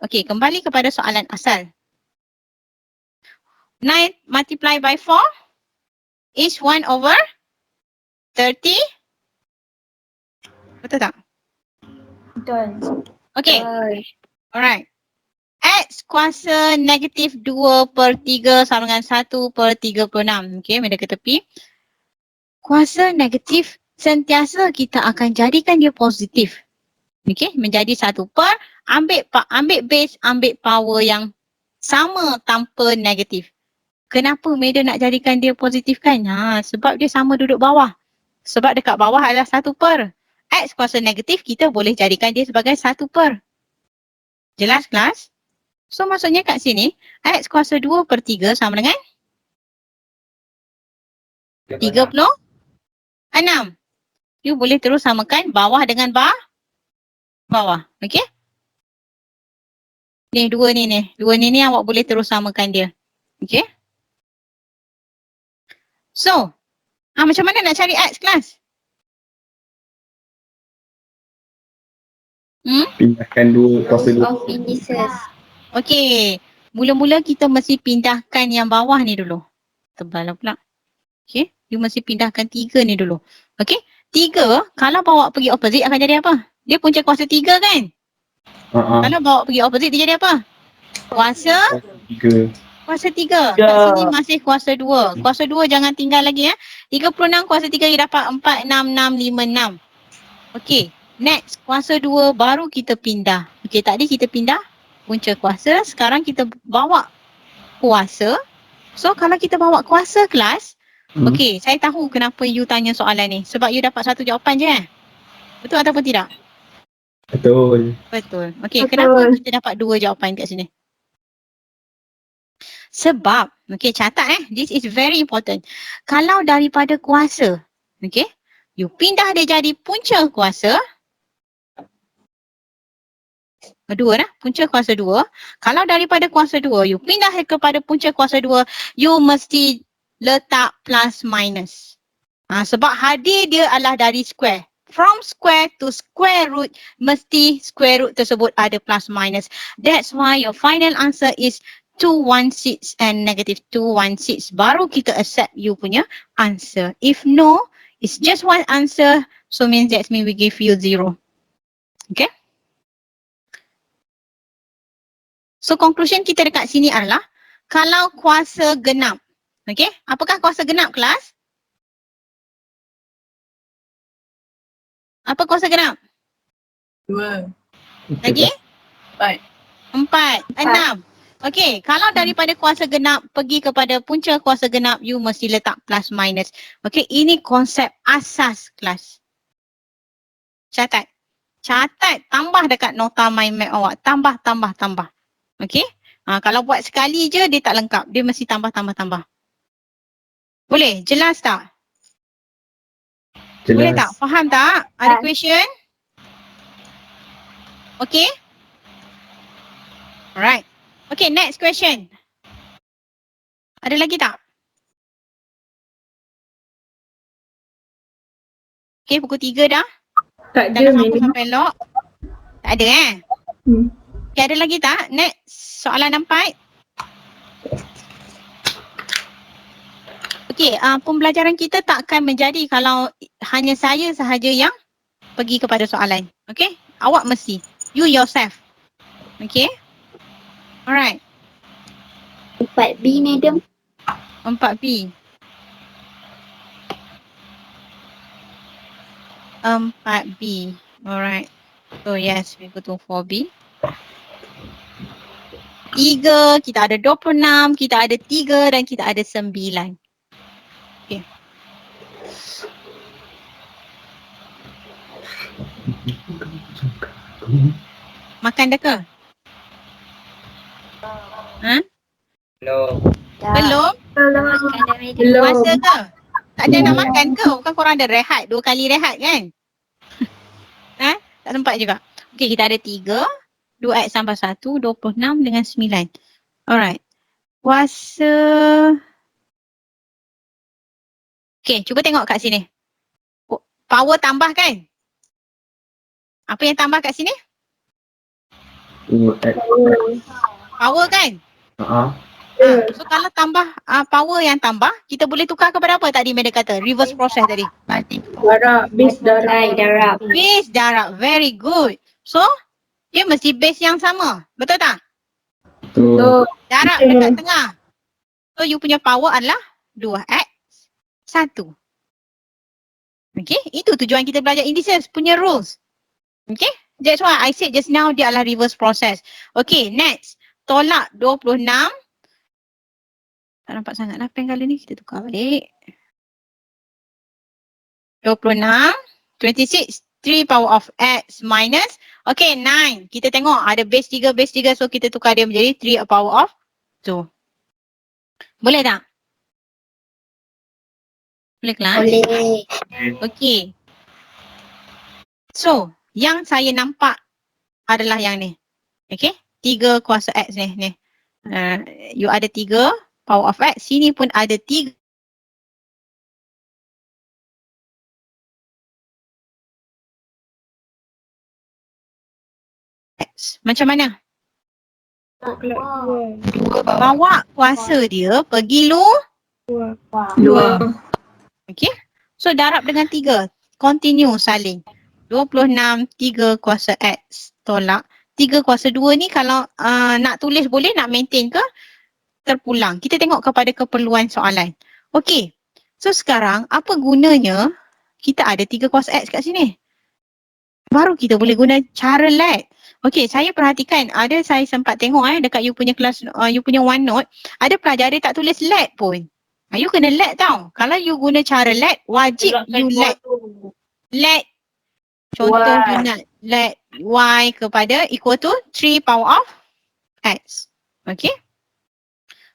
S1: Okey, kembali kepada soalan asal. 9 multiply by 4 is 1/30. Betul tak?
S9: Betul.
S1: Okey. Alright. X kuasa negatif 2/3 sama dengan 1/36. Okey, menda ke tepi. Kuasa negatif sentiasa kita akan jadikan dia positif. Okey, menjadi 1/, ambil base, ambil power yang sama tanpa negatif. Kenapa Meda nak jadikan dia positif kan? Sebab dia sama duduk bawah. Sebab dekat bawah adalah 1/. X kuasa negatif kita boleh jadikan dia sebagai 1/. Jelas kelas? So maksudnya kat sini X kuasa 2/3 sama dengan 36. You boleh terus samakan bawah dengan bawah. Okey? Ni dua ni awak boleh terus samakan dia. Okey? So, macam mana nak cari X kelas?
S5: Pindahkan kuasa 2.
S9: Of indices.
S1: Okey. Mula-mula kita mesti pindahkan yang bawah ni dulu. Tebal lah pula. Okey. You mesti pindahkan 3 ni dulu. Okey. 3, kalau bawa pergi opposite akan jadi apa? Dia punca kuasa 3 kan? Kalau bawa pergi opposite dia jadi apa? Kuasa
S5: 3.
S1: Kuasa 3. Kat sini masih kuasa 2. Kuasa 2 jangan tinggal lagi 36 kuasa 3 dia dapat 46656. Okey. Next, kuasa 2 baru kita pindah. Okey, tadi kita pindah punca kuasa. Sekarang kita bawa kuasa. So, kalau kita bawa kuasa kelas, okey, saya tahu kenapa you tanya soalan ni. Sebab you dapat satu jawapan je Betul ataupun tidak?
S5: Betul.
S1: Betul. Okey, kenapa kita dapat 2 jawapan kat sini? Sebab, okey, catat this is very important. Kalau daripada kuasa, okey, you pindah dia jadi punca kuasa. Punca kuasa 2. Kalau daripada kuasa 2, you pindah kepada punca kuasa 2, you mesti letak plus minus. Sebab hadir dia adalah dari square. From square to square root, mesti square root tersebut ada plus minus. That's why your final answer is 216 and negative 216. Baru kita accept you punya answer. If no, it's just one answer, so means that means we give you 0. Okay? So conclusion kita dekat sini adalah kalau kuasa genap. Okay? Apakah kuasa genap kelas? Apa kuasa genap?
S3: 2.
S1: Lagi?
S3: 4.
S1: 4. 6. Okey, kalau daripada kuasa genap pergi kepada punca kuasa genap, you mesti letak plus minus. Okey, ini konsep asas kelas. Catat. Tambah dekat nota mind map awak. Tambah. Okey? Kalau buat sekali je dia tak lengkap. Dia mesti tambah. Boleh? Jelas tak? Boleh tak? Faham tak? Ada question? Okey? Alright. Okay, next question. Ada lagi tak? Okay, pukul 3 dah.
S3: Tak ada
S1: Jangan
S3: madam.
S1: sampai lock. Tak ada Okay, ada lagi tak? Next, soalan 4. Okay, pembelajaran kita tak akan menjadi kalau hanya saya sahaja yang pergi kepada soalan. Okay, awak mesti. You yourself. Okay. Alright.
S9: 4B madam.
S1: 4B. 4B. Alright. So yes, we go to 4B. 3, kita ada 26, kita ada 3 dan kita ada 9. Okay. Makan dah ke?
S8: Hello.
S1: Belum?
S9: Belum.
S1: Puasa ke? Tak ada nak makan ke? Bukan korang ada rehat, 2 kali rehat kan? Tak sempat juga. Okey, kita ada 3, 2x tambah 1, 26 dengan 9. Alright. Kuasa... Okay, cuba tengok kat sini. Power tambah kan? Apa yang tambah kat sini? Power kan? So kalau tambah power yang tambah, kita boleh tukar kepada apa tadi Madam kata? Reverse process tadi.
S3: Darab, base darab.
S9: Hai, darab.
S1: Base darab. Very good. So, dia mesti base yang sama. Betul tak?
S5: Betul.
S1: Darab dekat tengah. So, you punya power adalah 2x 1. Okay, itu tujuan kita belajar indices punya rules. Okay, that's why I said just now dia adalah reverse process. Okay, next. Tolak 26. Tak nampak sangat lah pen kali ni. Kita tukar balik. 26. 26. 3 power of x minus. Okay, 9. Kita tengok ada base 3, base 3. So, kita tukar dia menjadi 3 power of 2. Boleh tak? Boleh kelas?
S9: Boleh.
S1: Okay. So, yang saya nampak adalah yang ni. Okay. 3 kuasa x ni. You ada 3 power of x. Sini pun ada 3. X. Macam mana? Bawa kuasa dia pergi
S3: Dua.
S1: Okay. So, darab dengan 3. Continue saling. 26, 3 kuasa X tolak. 3 kuasa 2 ni kalau nak tulis boleh, nak maintain ke? Terpulang. Kita tengok kepada keperluan soalan. Okay. So, sekarang apa gunanya kita ada 3 kuasa X kat sini? Baru kita boleh guna cara let. Okay, saya perhatikan. Saya sempat tengok dekat you punya kelas, you punya OneNote. Ada pelajar dia tak tulis let pun. You kena let tau. Kalau you guna cara let, wajib you let. Let. Contoh you nak let y kepada equal to 3 power of x. Okay.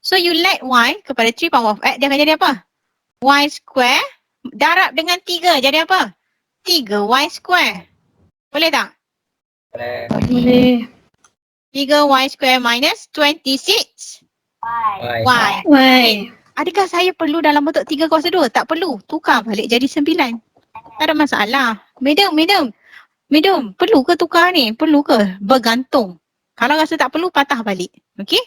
S1: So you let y kepada 3 power of x, dia akan jadi apa? Y square darab dengan 3 jadi apa? 3y square. Boleh tak?
S3: Boleh.
S1: 3y square minus 26 y.
S3: Why?
S1: Adakah saya perlu dalam bentuk 3 kuasa 2? Tak perlu. Tukar balik jadi 9. Tak ada masalah. Madam. Perlu ke tukar ni? Perlu ke? Bergantung. Kalau rasa tak perlu, patah balik. Okay?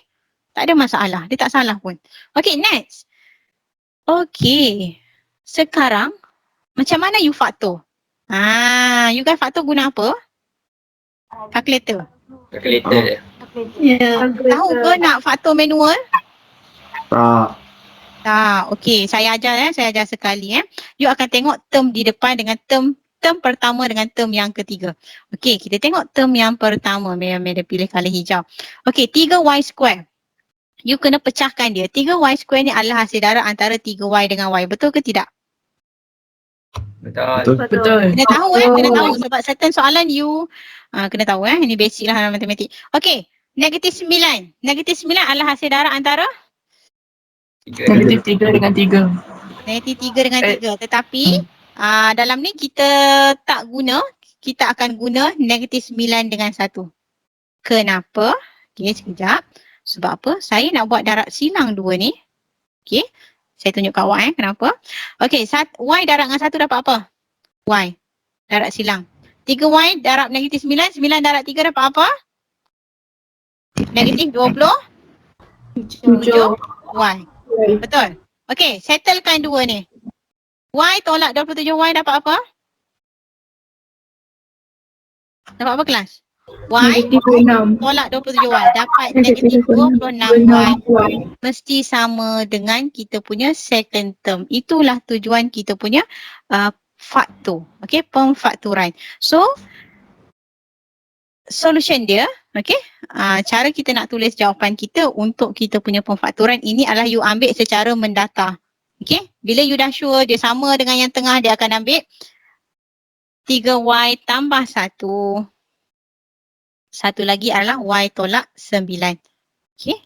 S1: Tak ada masalah. Dia tak salah pun. Okay, next. Okay. Sekarang, macam mana you faktor? You guys faktor guna apa? Calculator.
S4: Calculator je.
S3: Ya.
S1: Tahu ke nak faktor manual?
S5: Tak.
S1: Okay. Saya ajar sekali. You akan tengok term di depan dengan term pertama dengan term yang ketiga. Okay, kita tengok term yang pertama. Meda pilih color hijau. Okay, 3y square. You kena pecahkan dia. 3y square ni adalah hasil darab antara 3y dengan y. Betul ke tidak?
S6: Betul.
S3: Betul.
S1: Kena tahu kena tahu. Sebab certain soalan you kena tahu Ini basic lah dalam matematik. Okay, negatif 9. Negatif 9 adalah hasil darab antara
S3: Negatif 3 dengan 3.
S1: negatif 3 dengan 3. Tetapi dalam ni kita tak guna. Kita akan guna negatif 9 dengan 1. Kenapa? Okay, sekejap. Sebab apa? Saya nak buat darab silang 2 ni. Okay. Saya tunjuk kat awak kenapa. Okay, y darab dengan 1 dapat apa? Y. Darab silang. 3y darab negatif 9. 9 darab 3 dapat apa? Negatif 27 y. Betul? Okay, settlekan 2 ni. Y tolak 27y dapat apa? Dapat apa kelas? Y
S3: Negatif 6.
S1: tolak 27y dapat negatif 26y. Mesti sama dengan kita punya second term. Itulah tujuan kita punya faktor. Okay, pemfaktoran. So, solution dia, okay, cara kita nak tulis jawapan kita untuk kita punya pemfaktoran ini adalah you ambil secara mendata. Okay, bila you dah sure dia sama dengan yang tengah, dia akan ambil 3y tambah 1. Satu lagi adalah y tolak 9. Okay,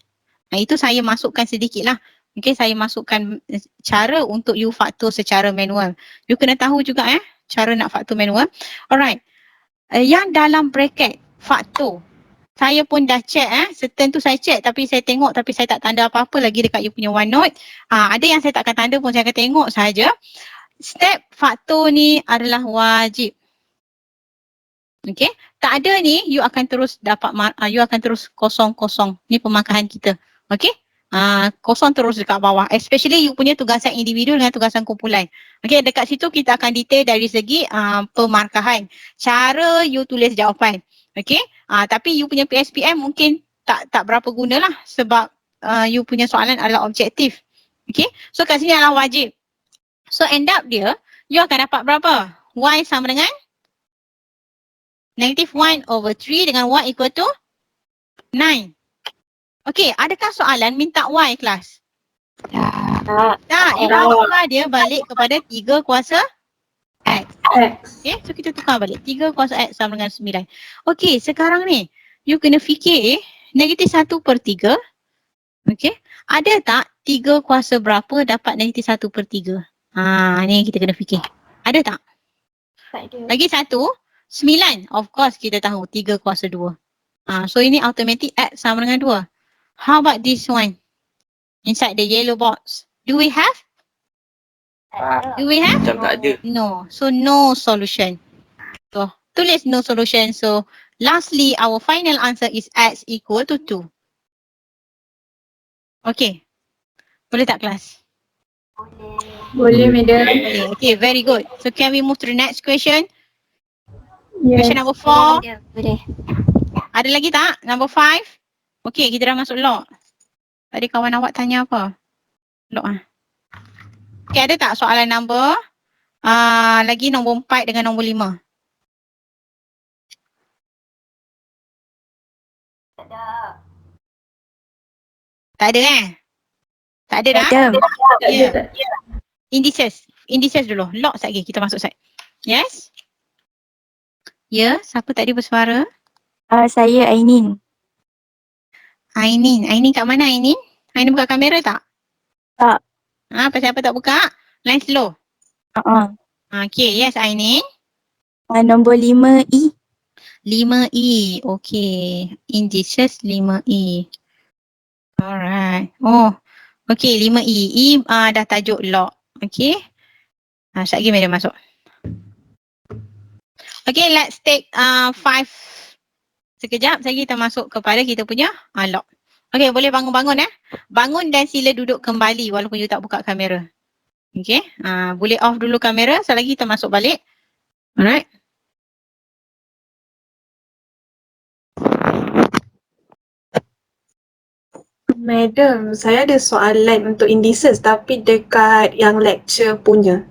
S1: itu saya masukkan sedikit lah. Okay, saya masukkan cara untuk you faktor secara manual. You kena tahu juga cara nak faktor manual. Alright, yang dalam bracket faktor saya pun dah check certain tu saya check tapi saya tengok tapi saya tak tanda apa-apa lagi dekat you punya OneNote. Ada yang saya takkan tanda pun saya akan tengok saja. Step faktor ni adalah wajib. Okay, tak ada ni you akan terus dapat you akan terus kosong-kosong. Ni pemarkahan kita. Okay, kosong terus dekat bawah. Especially you punya tugasan individu dengan tugasan kumpulan. Okay, dekat situ kita akan detail dari segi pemarkahan. Cara you tulis jawapan. Okay, tapi you punya PSPM mungkin tak berapa guna lah sebab you punya soalan adalah objektif. Okay, so kat sini adalah wajib. So end up dia, you akan dapat berapa? Y sama dengan -1/3 dengan Y equal to 9. Okay, adakah soalan minta Y kelas? Tak, you tukar dia balik kepada 3 kuasa X. Okay, so kita tukar balik. 3 kuasa X sama dengan 9. Okay, sekarang ni, you kena fikir -1/3. Okay, ada tak 3 kuasa berapa dapat -1/3? Ni kita kena fikir. Ada tak?
S9: Tak ada.
S1: Lagi satu, 9. Of course kita tahu 3 kuasa 2. So ini automatic X sama dengan 2. How about this one? Inside the yellow box. Do we have? Do we have?
S4: Macam tak ada.
S1: No. So no solution. So tulis no solution. So lastly our final answer is X equal to 2. Okay. Boleh tak kelas?
S2: Boleh, madam.
S1: Okay, very good. So can we move to the next question?
S2: Yes.
S1: Question number 4.
S9: Boleh.
S1: Ada lagi tak? Number 5. Okay, kita dah masuk log. Tadi kawan awak tanya apa? Log Okay, ada tak soalan number? Lagi nombor 4 dengan nombor 5. Tak ada Tak ada dah? Ya. Indices. Indices dulu. Log sekejap lagi. Kita masuk sekejap. Yes? Ya, siapa tadi bersuara?
S9: Saya Ainin.
S1: Ainin. Ainin kat mana Ainin? Ainin buka kamera tak?
S9: Tak.
S1: Pasal apa tak buka? Line slow. Okay, yes Ainin.
S9: Nombor 5E.
S1: 5E. Okay. Indices 5E. Alright. Oh. Okay, 5E. E dah tajuk log. Okay. Sekejap lagi madam masuk. Okay, let's take 5. Sekejap lagi kita masuk kepada kita punya log. Okay, boleh bangun-bangun Bangun dan sila duduk kembali walaupun you tak buka kamera. Okay. Boleh off dulu kamera. Sekejap lagi kita masuk balik. Alright.
S3: Madam, saya ada soalan untuk indices tapi dekat yang lecture punya.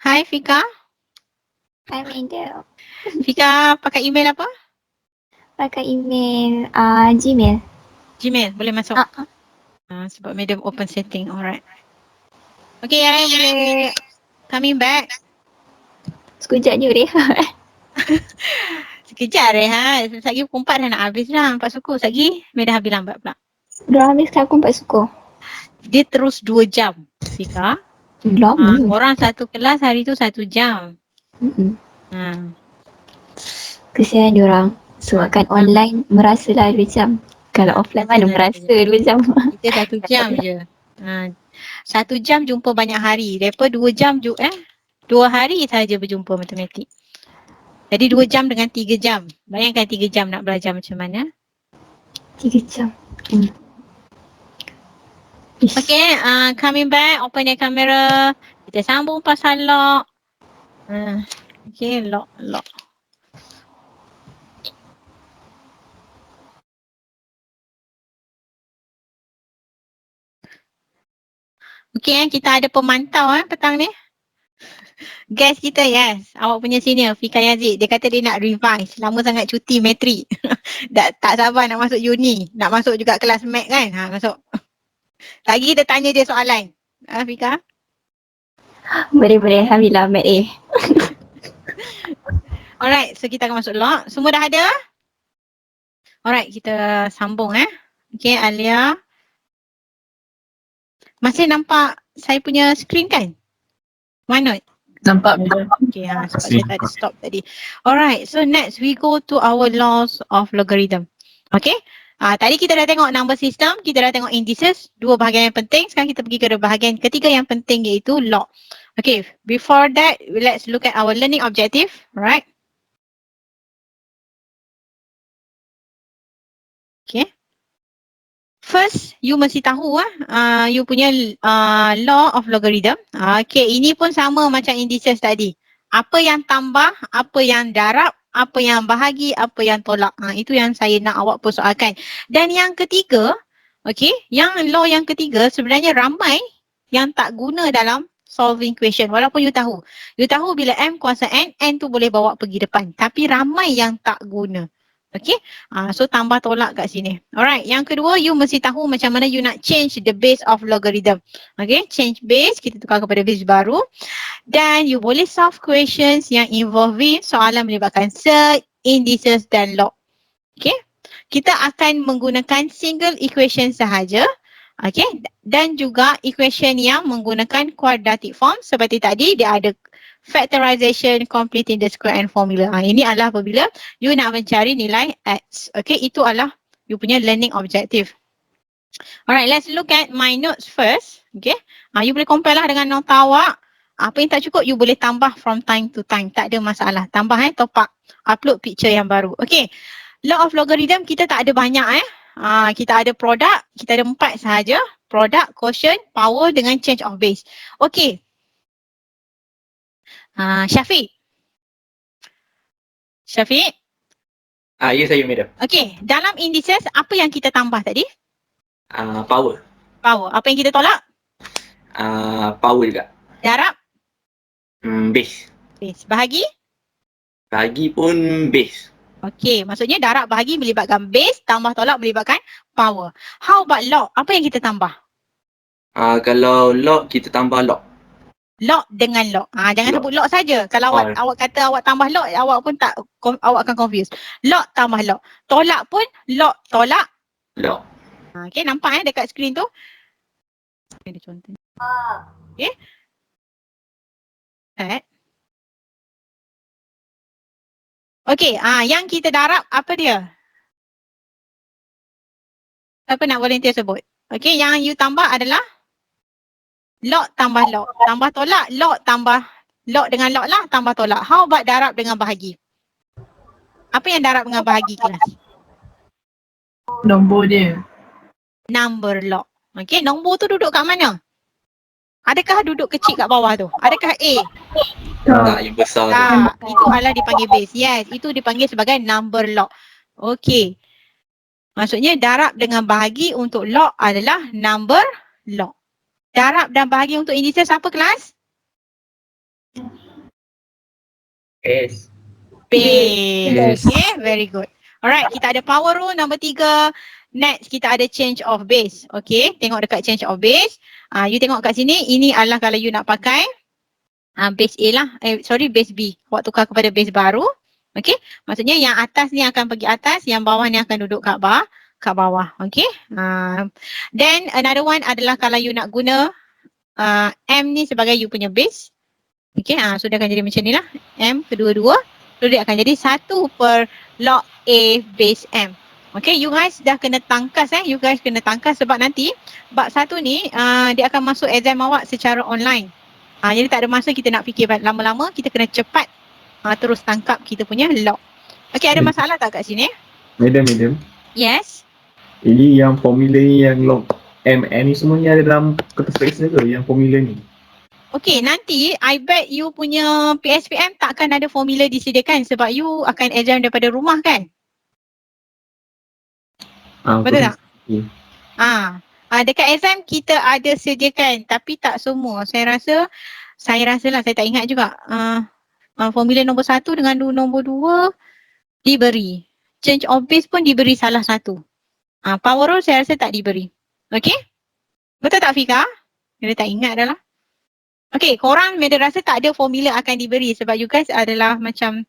S1: Hai Fika.
S9: Hi Mendel.
S1: Fika pakai email apa?
S9: Pakai email Gmail.
S1: Gmail, boleh masuk. Sebab medium open setting, alright. Okay, Yara boleh coming back.
S9: Sekejap je rehat.
S1: Sekejap rehat. Sekejap lagi pukul 4 dah nak habis dah. 4 suku. Sekejap lagi, dah habis lambat pula.
S9: Dah habis ke aku 4 suku.
S1: Dia terus 2 jam, Fika.
S9: Lama.
S1: Orang satu kelas hari tu 1 jam.
S9: Kesian diorang. Sebab kan online merasalah 2 jam. Kalau offline mana merasa 2 jam.
S1: Kita 1 jam je. 1 jam jumpa banyak hari. Lepas 2 jam 2 hari saja berjumpa matematik. Jadi 2 jam dengan 3 jam. Bayangkan 3 jam nak belajar macam mana.
S9: 3 jam.
S1: Okay, coming back, open your camera. Kita sambung pasal lock. Okay, lock. Okay, kita ada pemantau petang ni. Guys kita, yes. Awak punya senior, Fika Yazid. Dia kata dia nak revise. Lama sangat cuti matrik. Tak sabar nak masuk uni. Nak masuk juga kelas mat kan. Masuk. Lagi kita tanya dia soalan. Fika?
S9: Boleh. Alhamdulillah Mat A.
S1: Alright, so kita akan masuk lock. Semua dah ada? Alright, kita sambung Okay, Alia. Masih nampak saya punya screen kan? Mana?
S10: Nampak.
S1: Okay, sebab saya tadi stop tadi. Alright, so next we go to our laws of logarithm. Okay? Tadi kita dah tengok number system, kita dah tengok indices, 2 bahagian yang penting. Sekarang kita pergi ke bahagian ketiga yang penting iaitu log. Okay, before that, let's look at our learning objective. Alright. Okay. First, you mesti tahu you punya law of logarithm. Okay, ini pun sama macam indices tadi. Apa yang tambah, apa yang darab, apa yang bahagi, apa yang tolak. Itu yang saya nak awak persoalkan. Dan yang ketiga, okay, yang law yang ketiga sebenarnya ramai yang tak guna dalam solving question. Walaupun you tahu. You tahu bila M kuasa N tu boleh bawa pergi depan. Tapi ramai yang tak guna. Okay, so tambah tolak kat sini. Alright, yang kedua you mesti tahu macam mana you nak change the base of logarithm. Okay, change base, kita tukar kepada base baru. Dan you boleh solve questions yang involving soalan melibatkan set, indices dan log. Okay, kita akan menggunakan single equation sahaja. Okay, dan juga equation yang menggunakan quadratic form seperti tadi dia ada factorization, completing the square and formula. Ini adalah apabila you nak mencari nilai X. Okay, itu adalah you punya learning objective. Alright, let's look at my notes first. Okay, you boleh compare lah dengan nota awak. Apa yang tak cukup, you boleh tambah from time to time. Tak ada masalah. Tambah top up. Upload picture yang baru. Okay, law of logarithm kita tak ada banyak kita ada product, kita ada 4 sahaja. Product, quotient, power dengan change of base. Okay. Syafiq.
S4: Ya saya madam.
S1: Okay, dalam indices apa yang kita tambah tadi?
S4: Power.
S1: Apa yang kita tolak?
S4: Power juga.
S1: Darab?
S4: Base.
S1: Bahagi?
S4: Bahagi pun base.
S1: Okay, maksudnya darab bahagi melibatkan base, tambah tolak melibatkan power. How about log? Apa yang kita tambah?
S4: Kalau log kita tambah log.
S1: Log dengan log. Jangan
S4: Log.
S1: sebut log saja. Kalau awak kata awak tambah log, awak pun tak, awak akan confuse. Log tambah log. Tolak pun log tolak
S4: Log.
S1: Okay, nampak dekat skrin tu? Ada contoh. Okay. Okay, yang kita darab apa dia? Siapa nak volunteer sebut? Okay, yang you tambah adalah log tambah log. Tambah tolak, log tambah log dengan log lah, tambah tolak. How about darab dengan bahagi? Apa yang darab dengan bahagi kelas?
S10: Nombor dia.
S1: Number log. Okay, nombor tu duduk kat mana? Adakah duduk kecil kat bawah tu? Adakah A?
S4: Tak, yang besar tu.
S1: Tak, itu adalah dipanggil base. Yes, itu dipanggil sebagai number log. Okay. Maksudnya darab dengan bahagi untuk log adalah number log. Darab dan bahagi untuk indices apa kelas?
S4: Yes.
S1: Base. Okay, very good. Alright, kita ada power rule nombor 3. Next, kita ada change of base. Okay, tengok dekat change of base. You tengok kat sini, ini adalah kalau you nak pakai base A lah. Base B. Awak tukar kepada base baru. Okay, maksudnya yang atas ni akan pergi atas, yang bawah ni akan duduk kat bawah. Okay. Then another one adalah kalau you nak guna M ni sebagai you punya base. Okay, so dia akan jadi macam ni lah. M kedua-dua. So dia akan jadi 1 per log A base M. Okay, you guys dah kena tangkas You guys kena tangkas sebab nanti bab 1 ni dia akan masuk exam awak secara online. Jadi tak ada masa kita nak fikir lama-lama, kita kena cepat terus tangkap kita punya log. Okay, ada masalah tak kat sini?
S5: Madam.
S1: Yes.
S5: Ini yang formula ni yang log MN ni semuanya ada dalam kertas periksa ke yang formula ni?
S1: Okay, nanti I bet you punya PSPM takkan ada formula disediakan sebab you akan exam daripada rumah kan? Betul tak?
S5: Okay.
S1: Dekat exam kita ada sediakan tapi tak semua. Saya rasa lah, saya tak ingat juga. Formula nombor 1 dengan nombor 2 diberi. Change of base pun diberi salah satu. Power rule saya rasa tak diberi. Okay? Betul tak Fika? Dia tak ingat dah lah. Okay, korang Meda rasa tak ada formula akan diberi sebab you guys adalah macam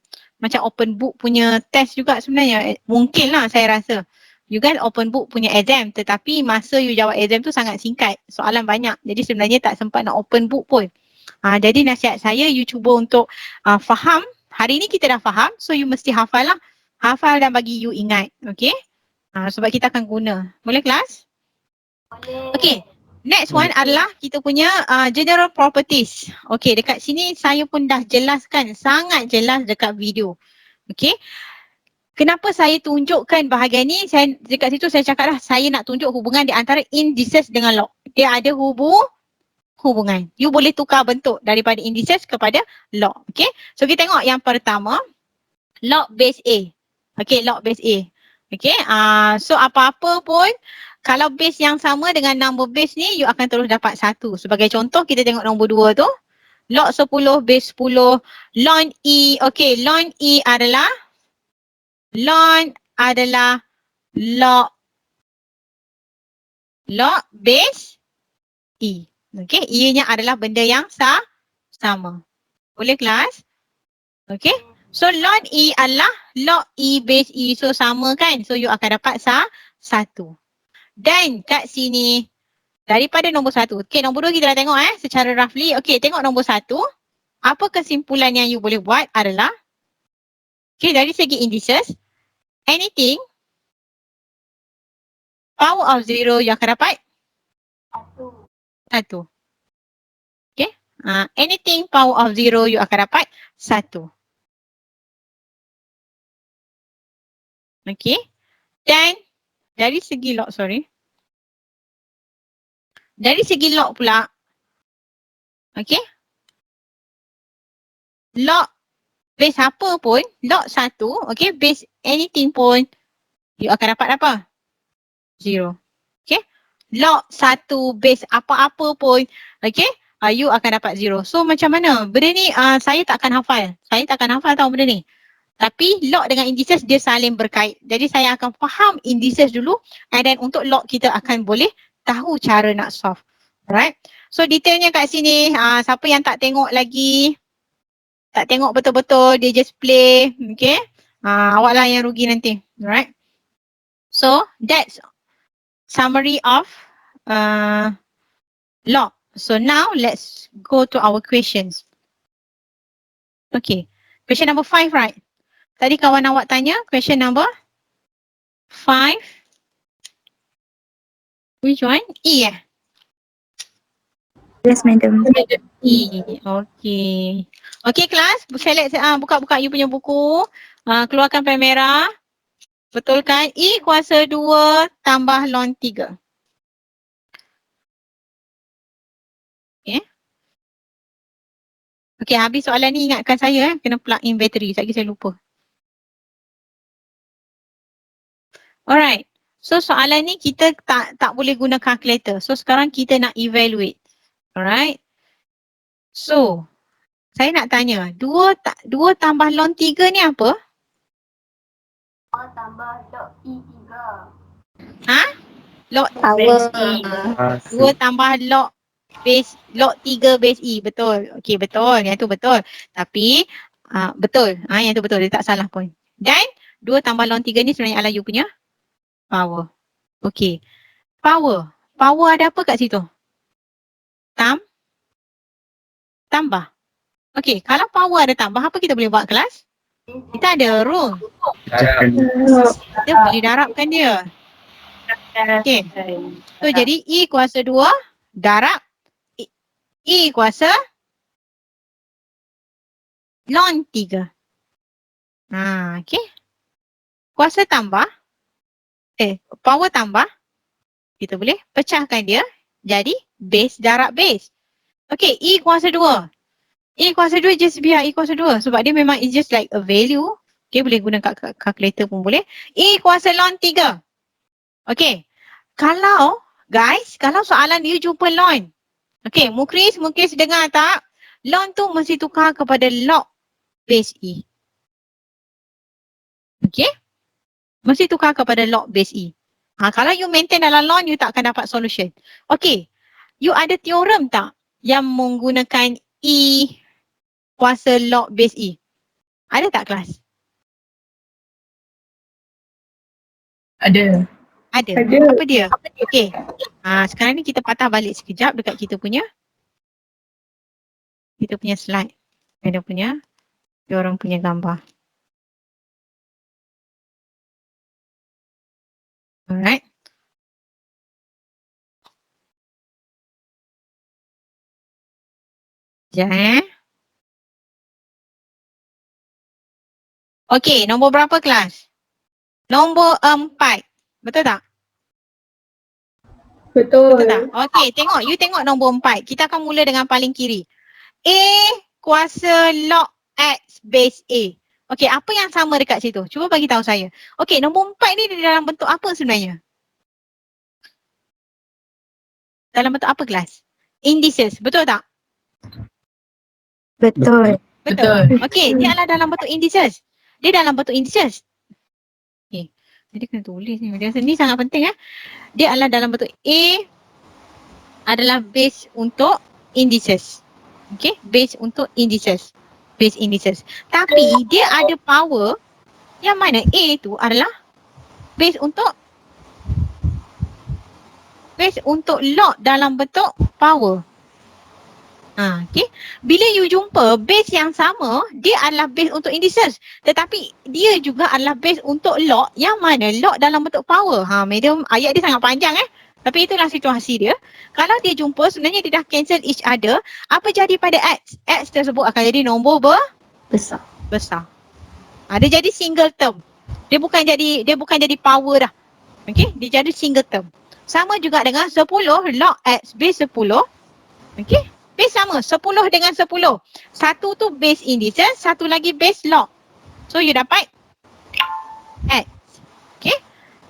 S1: open book punya test juga sebenarnya. Mungkin lah saya rasa. You guys open book punya exam tetapi masa you jawab exam tu sangat singkat. Soalan banyak. Jadi sebenarnya tak sempat nak open book pun. Jadi nasihat saya you cuba untuk faham. Hari ni kita dah faham so you mesti hafal lah. Hafal dan bagi you ingat. Okay? Sebab kita akan guna. Boleh kelas? Okay. Next one adalah kita punya general properties. Okay, dekat sini saya pun dah jelaskan sangat jelas dekat video. Okay. Kenapa saya tunjukkan bahagian ni? Dekat situ saya cakap lah saya nak tunjuk hubungan di antara indices dengan log. Dia ada hubungan. You boleh tukar bentuk daripada indices kepada log. Okay. So kita tengok yang pertama. Log base A. Okay, log base A. Okay. So apa-apa pun kalau base yang sama dengan number base ni, you akan terus dapat 1. Sebagai contoh, kita tengok nombor 2 tu. Log 10 base 10. Ln E. Okay, ln E adalah log base E. Okay, E-nya adalah benda yang sama. Boleh kelas? Okay. So, ln E adalah log E base E. So, sama kan? So, you akan dapat 1. Dan kat sini daripada nombor 1. Okay, nombor 2 kita dah tengok secara roughly. Okay, tengok nombor 1. Apa kesimpulan yang you boleh buat adalah okay, dari segi indices, anything power of 0 you akan dapat 1. Okay, anything power of 0 you akan dapat 1. Okay, dan dari segi log, dari segi log pula, okay, log base apa pun, log 1, okay, base anything pun, you akan dapat apa? 0. Okay, log 1 base apa-apa pun, okay, you akan dapat 0. So macam mana? Benda ni saya takkan hafal. Saya takkan hafal tahu benda ni. Tapi log dengan indices dia saling berkait. Jadi saya akan faham indices dulu and then untuk log kita akan boleh tahu cara nak solve. Alright. So detailnya kat sini, siapa yang tak tengok lagi, tak tengok betul-betul, dia just play, okay. Awak lah yang rugi nanti. Alright. So that's summary of log. So now let's go to our questions. Okay. Question number 5, right? Tadi kawan awak tanya question number 5. Which one? E
S9: Yes, madam.
S1: E. Okay. Okay kelas, select, buka-buka you punya buku. Keluarkan pen merah. Betulkan E kuasa 2 tambah ln 3. Okay. Okay, habis soalan ni ingatkan saya kena plug in bateri. Sekejap saya lupa. Alright. So soalan ni kita tak boleh guna calculator. So sekarang kita nak evaluate. Alright. So saya nak tanya, 2 tambah ln 3 ni apa? Log
S9: Power.
S1: 2 tambah log 3 base E. Betul. Okey, betul. Yang tu betul. Tapi betul. Yang tu betul. Dia tak salah pun. Dan 2 tambah ln 3 ni sebenarnya adalah you punya power. Okey. Power. Power ada apa kat situ? Tambah. Okey, kalau power ada tambah, apa kita boleh buat kelas? Kita ada rule. Kita boleh darabkan dia. Okey. So jadi E kuasa 2 darab E kuasa ln 3. Okey. Kuasa tambah, power tambah, kita boleh pecahkan dia jadi base darab base. Okey, E kuasa 2. E kuasa 2 just biar E kuasa 2 sebab dia memang it's just like a value. Okay, boleh guna calculator pun boleh. E kuasa ln 3. Okay, kalau soalan you jumpa ln. Okay, Mukris dengar tak? Ln tu mesti tukar kepada log base E. Okay, mesti tukar kepada log base E. Kalau you maintain dalam ln, you tak akan dapat solution. Okay, you ada teorem tak yang menggunakan E kuasa log base E? Ada tak kelas?
S7: Ada.
S1: Ada. Apa dia? Okey. Sekarang ni kita patah balik sekejap dekat kita punya slide. Ada punya orang punya gambar. Alright. Sekejap Okey, nombor berapa kelas? Nombor 4. Betul tak?
S3: Betul.
S1: Betul tak? Okey, you tengok nombor 4. Kita akan mula dengan paling kiri. A kuasa log X base A. Okey, apa yang sama dekat situ? Cuba bagi tahu saya. Okey, nombor 4 ni dalam bentuk apa sebenarnya? Dalam bentuk apa kelas? Indices, betul tak?
S9: Betul.
S1: Betul. Okey, dia adalah dalam bentuk indices. Dia dalam bentuk indices. Okey, jadi kena tulis ni. Dia ni sangat penting Dia adalah dalam bentuk A adalah base untuk indices. Okey, base untuk indices. Base indices. Tapi dia ada power yang mana A tu adalah base untuk log dalam bentuk power. Okay. Bila you jumpa base yang sama, dia adalah base untuk indices. Tetapi dia juga adalah base untuk log yang mana log dalam bentuk power. Medium ayat dia sangat panjang Tapi itulah situasi dia. Kalau dia jumpa, sebenarnya dia dah cancel each other. Apa jadi pada X? X tersebut akan jadi nombor besar. Dia jadi single term. Dia bukan jadi power dah. Okay, dia jadi single term. Sama juga dengan 10 log X base 10. Okay. Base sama, 10 dengan 10. Satu tu base indices, satu lagi base log. So you dapat X. Okay.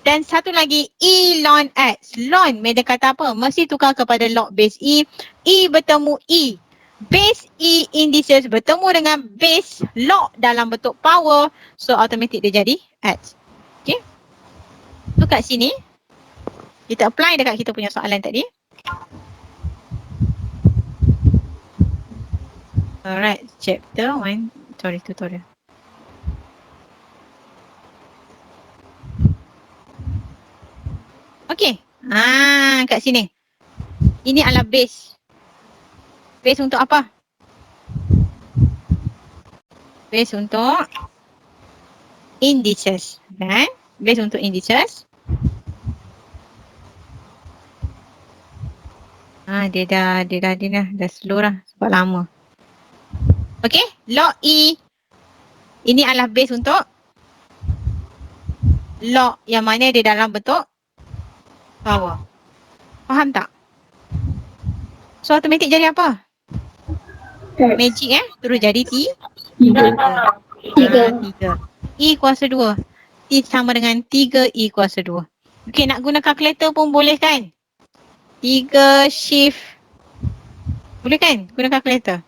S1: Dan satu lagi E ln X. Ln media kata apa? Mesti tukar kepada log base E. E bertemu E. Base E indices bertemu dengan base log dalam bentuk power. So automatic dia jadi X. Okay. So kat sini, kita apply dekat kita punya soalan tadi. Alright, chapter 1, tutorial. Okay, kat sini. Ini adalah base. Base untuk apa? Base untuk indices. Kan? Base untuk indices. Dia dah slow dah sebab lama. Okay, log E. Ini adalah base untuk log yang mana dia dalam bentuk power. Faham tak? So automatic jadi apa? Magic terus jadi T. 3. E kuasa 2. T sama dengan 3 E kuasa 2. Okay, nak guna calculator pun boleh kan? 3 shift. Boleh kan guna calculator?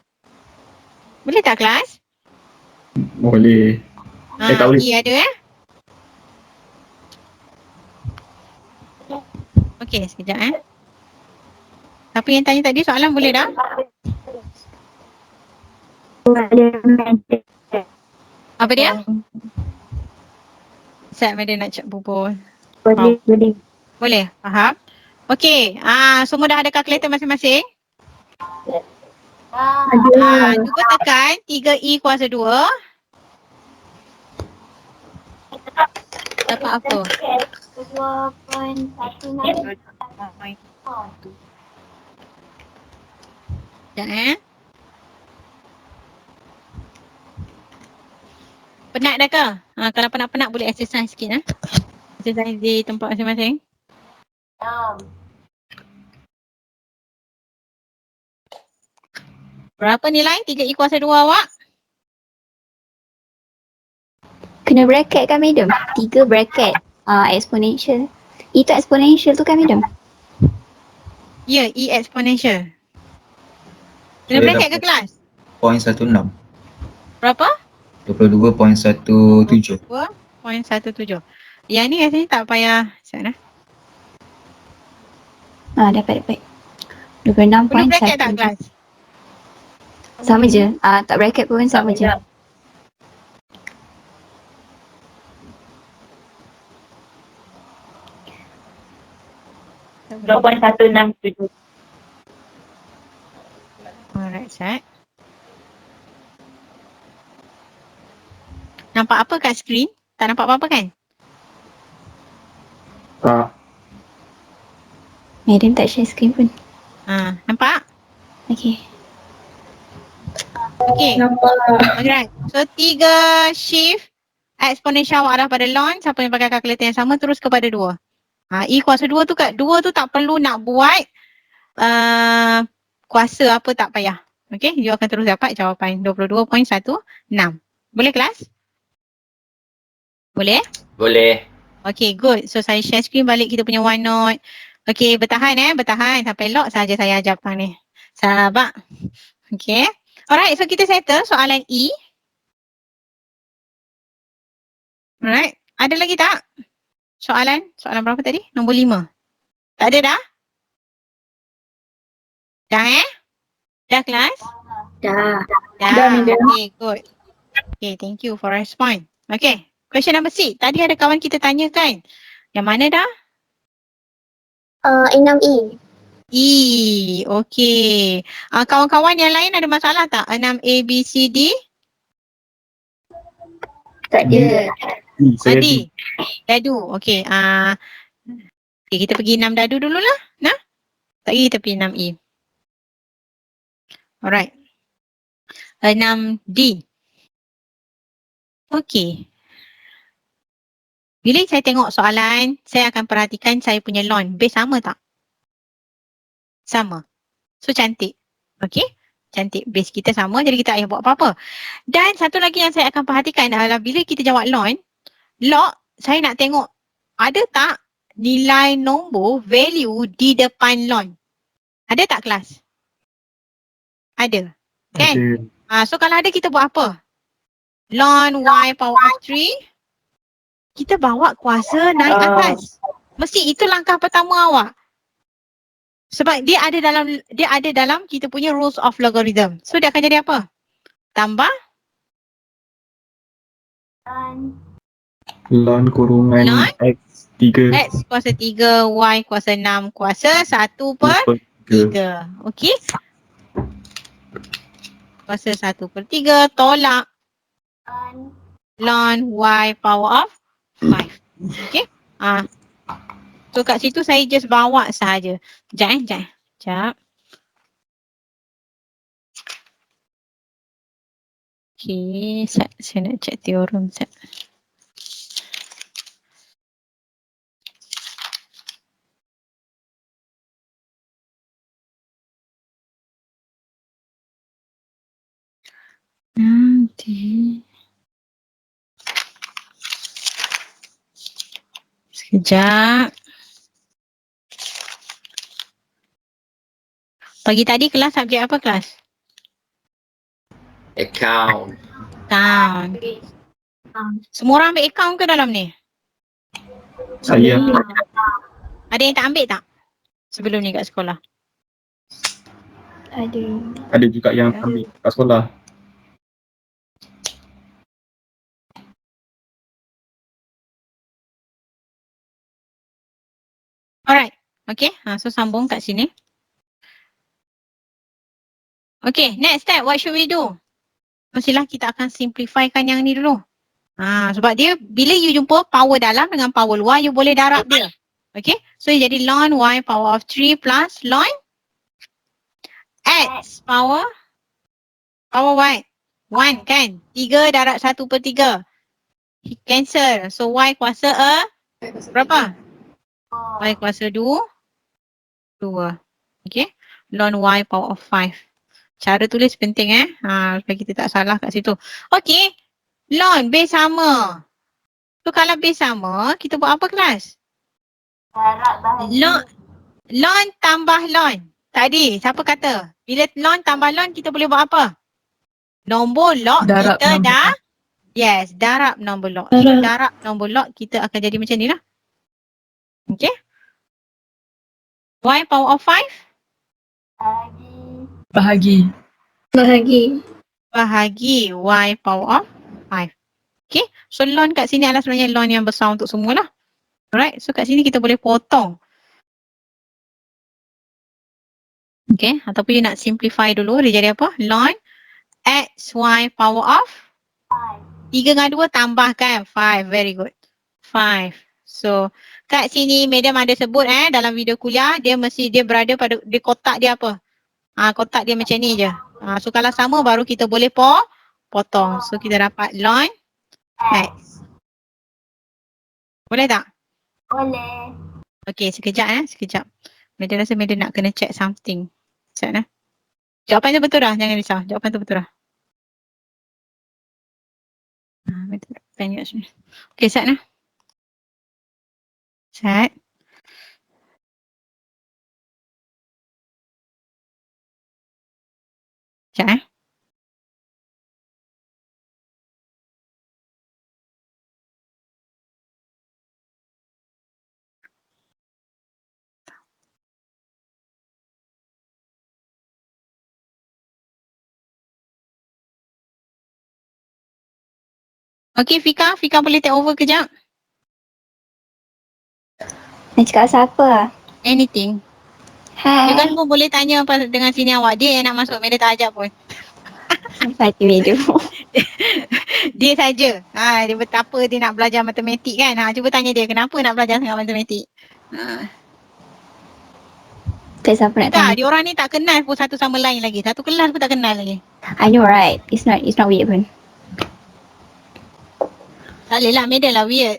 S1: Boleh tak kelas?
S5: Boleh. tak boleh.
S1: E ada Okay, sekejap Siapa yang tanya tadi soalan boleh dah? Apa dia? Sekejap ada nak cek bubur.
S7: Boleh.
S1: Boleh, faham? Okay, semua dah ada calculator masing-masing? Cuba tekan 3E kuasa 2. Dapat apa?
S9: 2.16.
S1: Sekejap Penat dah ke? Kalau penat-penat boleh exercise sikit Exercise di tempat masing-masing. Berapa nilai 3E kuasa 2 awak?
S9: Kena bracket kan madam? 3 bracket. Exponential. Itu exponential tu kan madam?
S1: Ya, E exponential. Kena
S6: Saya
S1: bracket ke
S6: dapat
S1: kelas?
S6: 0.16.
S1: Berapa?
S6: 22.17.
S1: 2.17. Yang ni rasanya tak payah. Sekejap
S9: Dapat.
S1: Perlu bracket tak
S9: 26.1.
S1: kelas?
S9: Sama je. Tak bracket pun sama je. Alright, set. Nampak apa kat skrin? Tak nampak apa-apa kan?
S5: Tak.
S9: Madam tak share screen pun.
S1: Nampak?
S9: Okay.
S1: Okay. Alright. So 3 shift exponential awak dah pada launch. Siapa yang pakai kalkulator yang sama terus kepada 2. E kuasa 2 tu kat 2 tu tak perlu nak buat kuasa apa tak payah. Okay. You akan terus dapat jawapan 22.16. Boleh kelas? Boleh?
S4: Boleh.
S1: Okay, good. So saya share screen balik kita punya OneNote. Okay, bertahan bertahan sampai lock saja saya ajar petang ni. Sabar. Okay. Alright, so kita settle soalan E. Alright, ada lagi tak? Soalan berapa tadi? Nombor 5. Tak ada dah? Dah Dah kelas?
S9: Dah.
S1: Dah, okay, good. Okay, thank you for response. Okay, question number 6. Tadi ada kawan kita tanya kan? Yang mana dah?
S9: 6E.
S1: Okay. Kawan-kawan yang lain ada masalah tak? 6A, B, C, D?
S9: Tak ada.
S5: Saya
S1: Adi? Dadu. Okay. Okay, kita pergi 6 dadu dululah. Nah? Lagi kita pergi 6E. Alright. 6D. Okay. Bila saya tengok soalan, saya akan perhatikan saya punya lawn. Base sama tak? Sama. So, cantik. Okay? Cantik. Base kita sama, jadi kita tak payah buat apa-apa. Dan satu lagi yang saya akan perhatikan adalah bila kita jawab lawn, log, saya nak tengok ada tak nilai nombor value di depan lawn. Ada tak kelas? Ada. Kan? So kalau ada kita buat apa? Ln y power of 3. Kita bawa kuasa naik atas. Mesti itu langkah pertama awak. Sebab dia ada dalam kita punya rules of logarithm. So dia akan jadi apa? Tambah
S5: ln kurungan
S1: Ln
S5: x3
S1: x kuasa 3, y kuasa 6 kuasa 1 per 3. Okey? Kuasa 1/3 tolak ln y power of 5. Okey? So kat situ saya just bawa sahaja. Sekejap. Okey, saya nak check teorem sekejap. Nanti. Sekejap. Pagi tadi kelas subjek apa kelas?
S4: Account.
S1: Account. Semua orang ambil account ke dalam ni?
S5: Saya
S1: Ada yang tak ambil tak? Sebelum ni kat sekolah.
S9: Ada.
S5: ada juga yang ambil kat sekolah.
S1: Alright. Okay. So sambung kat sini. Okay. Next step. What should we do? Mestilah kita akan simplifykan yang ni dulu. Sebab dia bila you jumpa power dalam dengan power luar, you boleh darab dia. Okay. So jadi ln y power of 3 plus ln x power y. 1 kan? 3 darab 1/3. Cancel. So y kuasa berapa? Y kuasa 2. Okay. Ln y power of 5. Cara tulis penting supaya kita tak salah kat situ. Okay. Ln base sama. So kalau base sama, kita buat apa kelas? Ln tambah ln. Tadi siapa kata? Bila ln tambah ln kita boleh buat apa? Nombor log
S2: Darab
S1: kita
S2: nombor
S1: dah. Yes, darab nombor log. So darab nombor log kita akan jadi macam ni lah. Okay. Y power of 5.
S2: Bahagi.
S1: Bahagi y power of 5. Okay. So ln kat sini adalah sebenarnya ln yang besar untuk semua lah. Alright. So kat sini kita boleh potong. Okay. Ataupun you nak simplify dulu. Dia jadi apa? Ln x y power of 3 dengan 2 tambahkan 5. Very good. 5. So kat sini madam ada sebut dalam video kuliah dia berada pada di kotak dia apa? Kotak dia macam ni je. So kalau sama baru kita boleh potong. So kita dapat ln x. Boleh tak?
S7: Boleh.
S1: Okay, sekejap sekejap. Madam rasa madam nak kena check something. Sekejap Jawapan tu betul dah, jangan risau. Jawapan tu betul dah. Madam pen kat sini. Okay, sekejap Set. Sekejap Okay, Fika boleh take over kejap?
S9: Nak cakap siapa?
S1: Anything. You
S9: Hai.
S1: kan pun boleh tanya dengan sini awak. Dia yang nak masuk, madam tak ajak pun.
S9: Fatih video.
S1: Dia saja. Dia betapa dia nak belajar matematik kan. Cuba tanya dia kenapa nak belajar sangat matematik.
S9: Tak siapa nak
S1: Tak,
S9: tanya.
S1: dia orang ni tak kenal pun satu sama lain lagi. Satu kelas pun tak kenal lagi.
S9: I know right. It's not weird pun.
S1: Tak boleh lah, madam lah weird.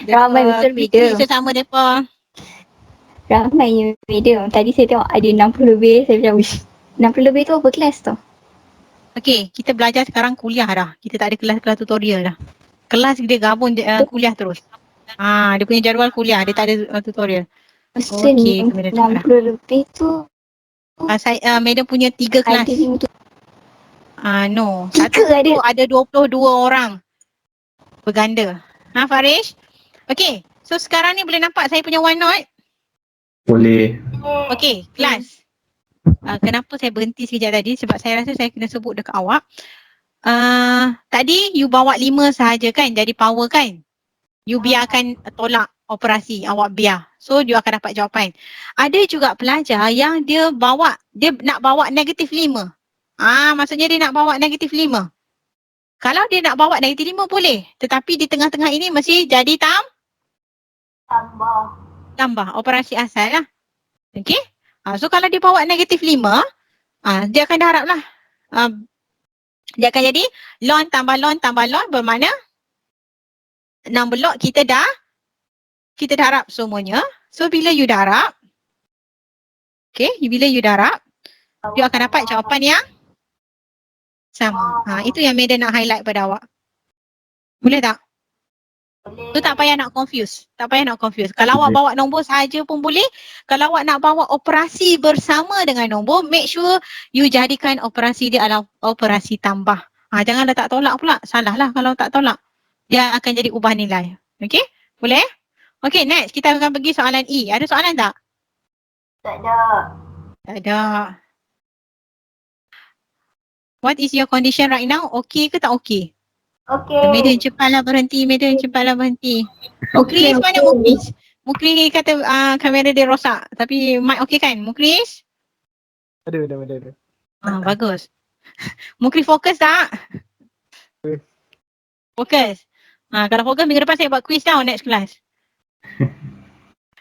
S9: Ramai betul video.
S1: Sesama mereka.
S9: Ramai yang video. Tadi saya tengok ada 60 lebih. Saya macam wish. 60 lebih tu apa kelas tu?
S1: Okay, kita belajar sekarang kuliah dah. Kita tak ada kelas-kelas tutorial dah. Kelas dia gabung kuliah terus. Dia punya jadual kuliah, dia tak ada tutorial.
S9: Mesti
S1: Okey, kemudian
S9: 60 lebih tu
S1: Madam punya 3 kelas.
S9: ada yang tu.
S1: No.
S9: Tiga
S1: Satu
S9: ada.
S1: tu ada 22 orang. Berganda. Farish? Okay. So sekarang ni boleh nampak saya punya OneNote?
S5: Boleh.
S1: Okay, kelas. Kenapa saya berhenti sekejap tadi? Sebab saya rasa saya kena sebut dekat awak. Tadi you bawa 5 sahaja kan? Jadi power kan? You biarkan tolak operasi. Awak biar. So you akan dapat jawapan. Ada juga pelajar yang dia nak bawa negatif 5. Maksudnya dia nak bawa negatif 5. Kalau dia nak bawa negatif 5 boleh. Tetapi di tengah-tengah ini mesti jadi tambah. Operasi asal lah. Okay. So kalau dia bawa negatif 5, dia akan darab lah. Dia akan jadi ln tambah ln bermakna nombor log kita darab semuanya. So bila you darab, bila you darab, you akan dapat jawapan yang sama. Itu yang madam nak highlight pada awak. Boleh tak? Tu tak payah nak confuse. Tak payah nak confuse. Kalau awak bawa nombor saja pun boleh. Kalau awak nak bawa operasi bersama dengan nombor, make sure you jadikan operasi dia adalah operasi tambah. Jangan letak tolak pula. Salah lah kalau tak tolak. Dia akan jadi ubah nilai. Okay? Boleh? Okay, next. Kita akan pergi soalan E. Ada soalan tak?
S7: Tak ada.
S1: Tak ada. What is your condition right now? Okay ke tak okay?
S7: Okay.
S1: Medan cepatlah berhenti. Medan cepatlah berhenti. Mukris mana Mukris? Mukris kata kamera dia rosak. Tapi mic okey kan? Mukris?
S10: Ada.
S1: Bagus. Mukris fokus tak? Fokus. Kalau fokus minggu depan saya buat quiz tau next class.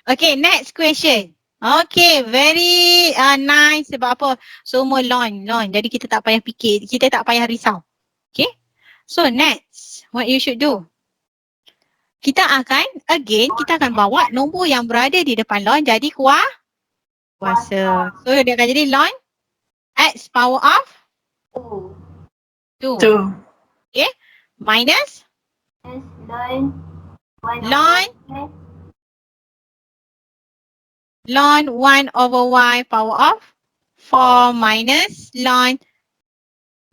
S1: Okay, next question. Okay, very nice. Sebab apa? Semua launch. Jadi kita tak payah fikir. Kita tak payah risau. Okay. So next, what you should do? Kita akan bawa nombor yang berada di depan launch jadi kuasa. So dia akan jadi launch x power of 2. Okay. Minus ln 1 over y power of 4 minus ln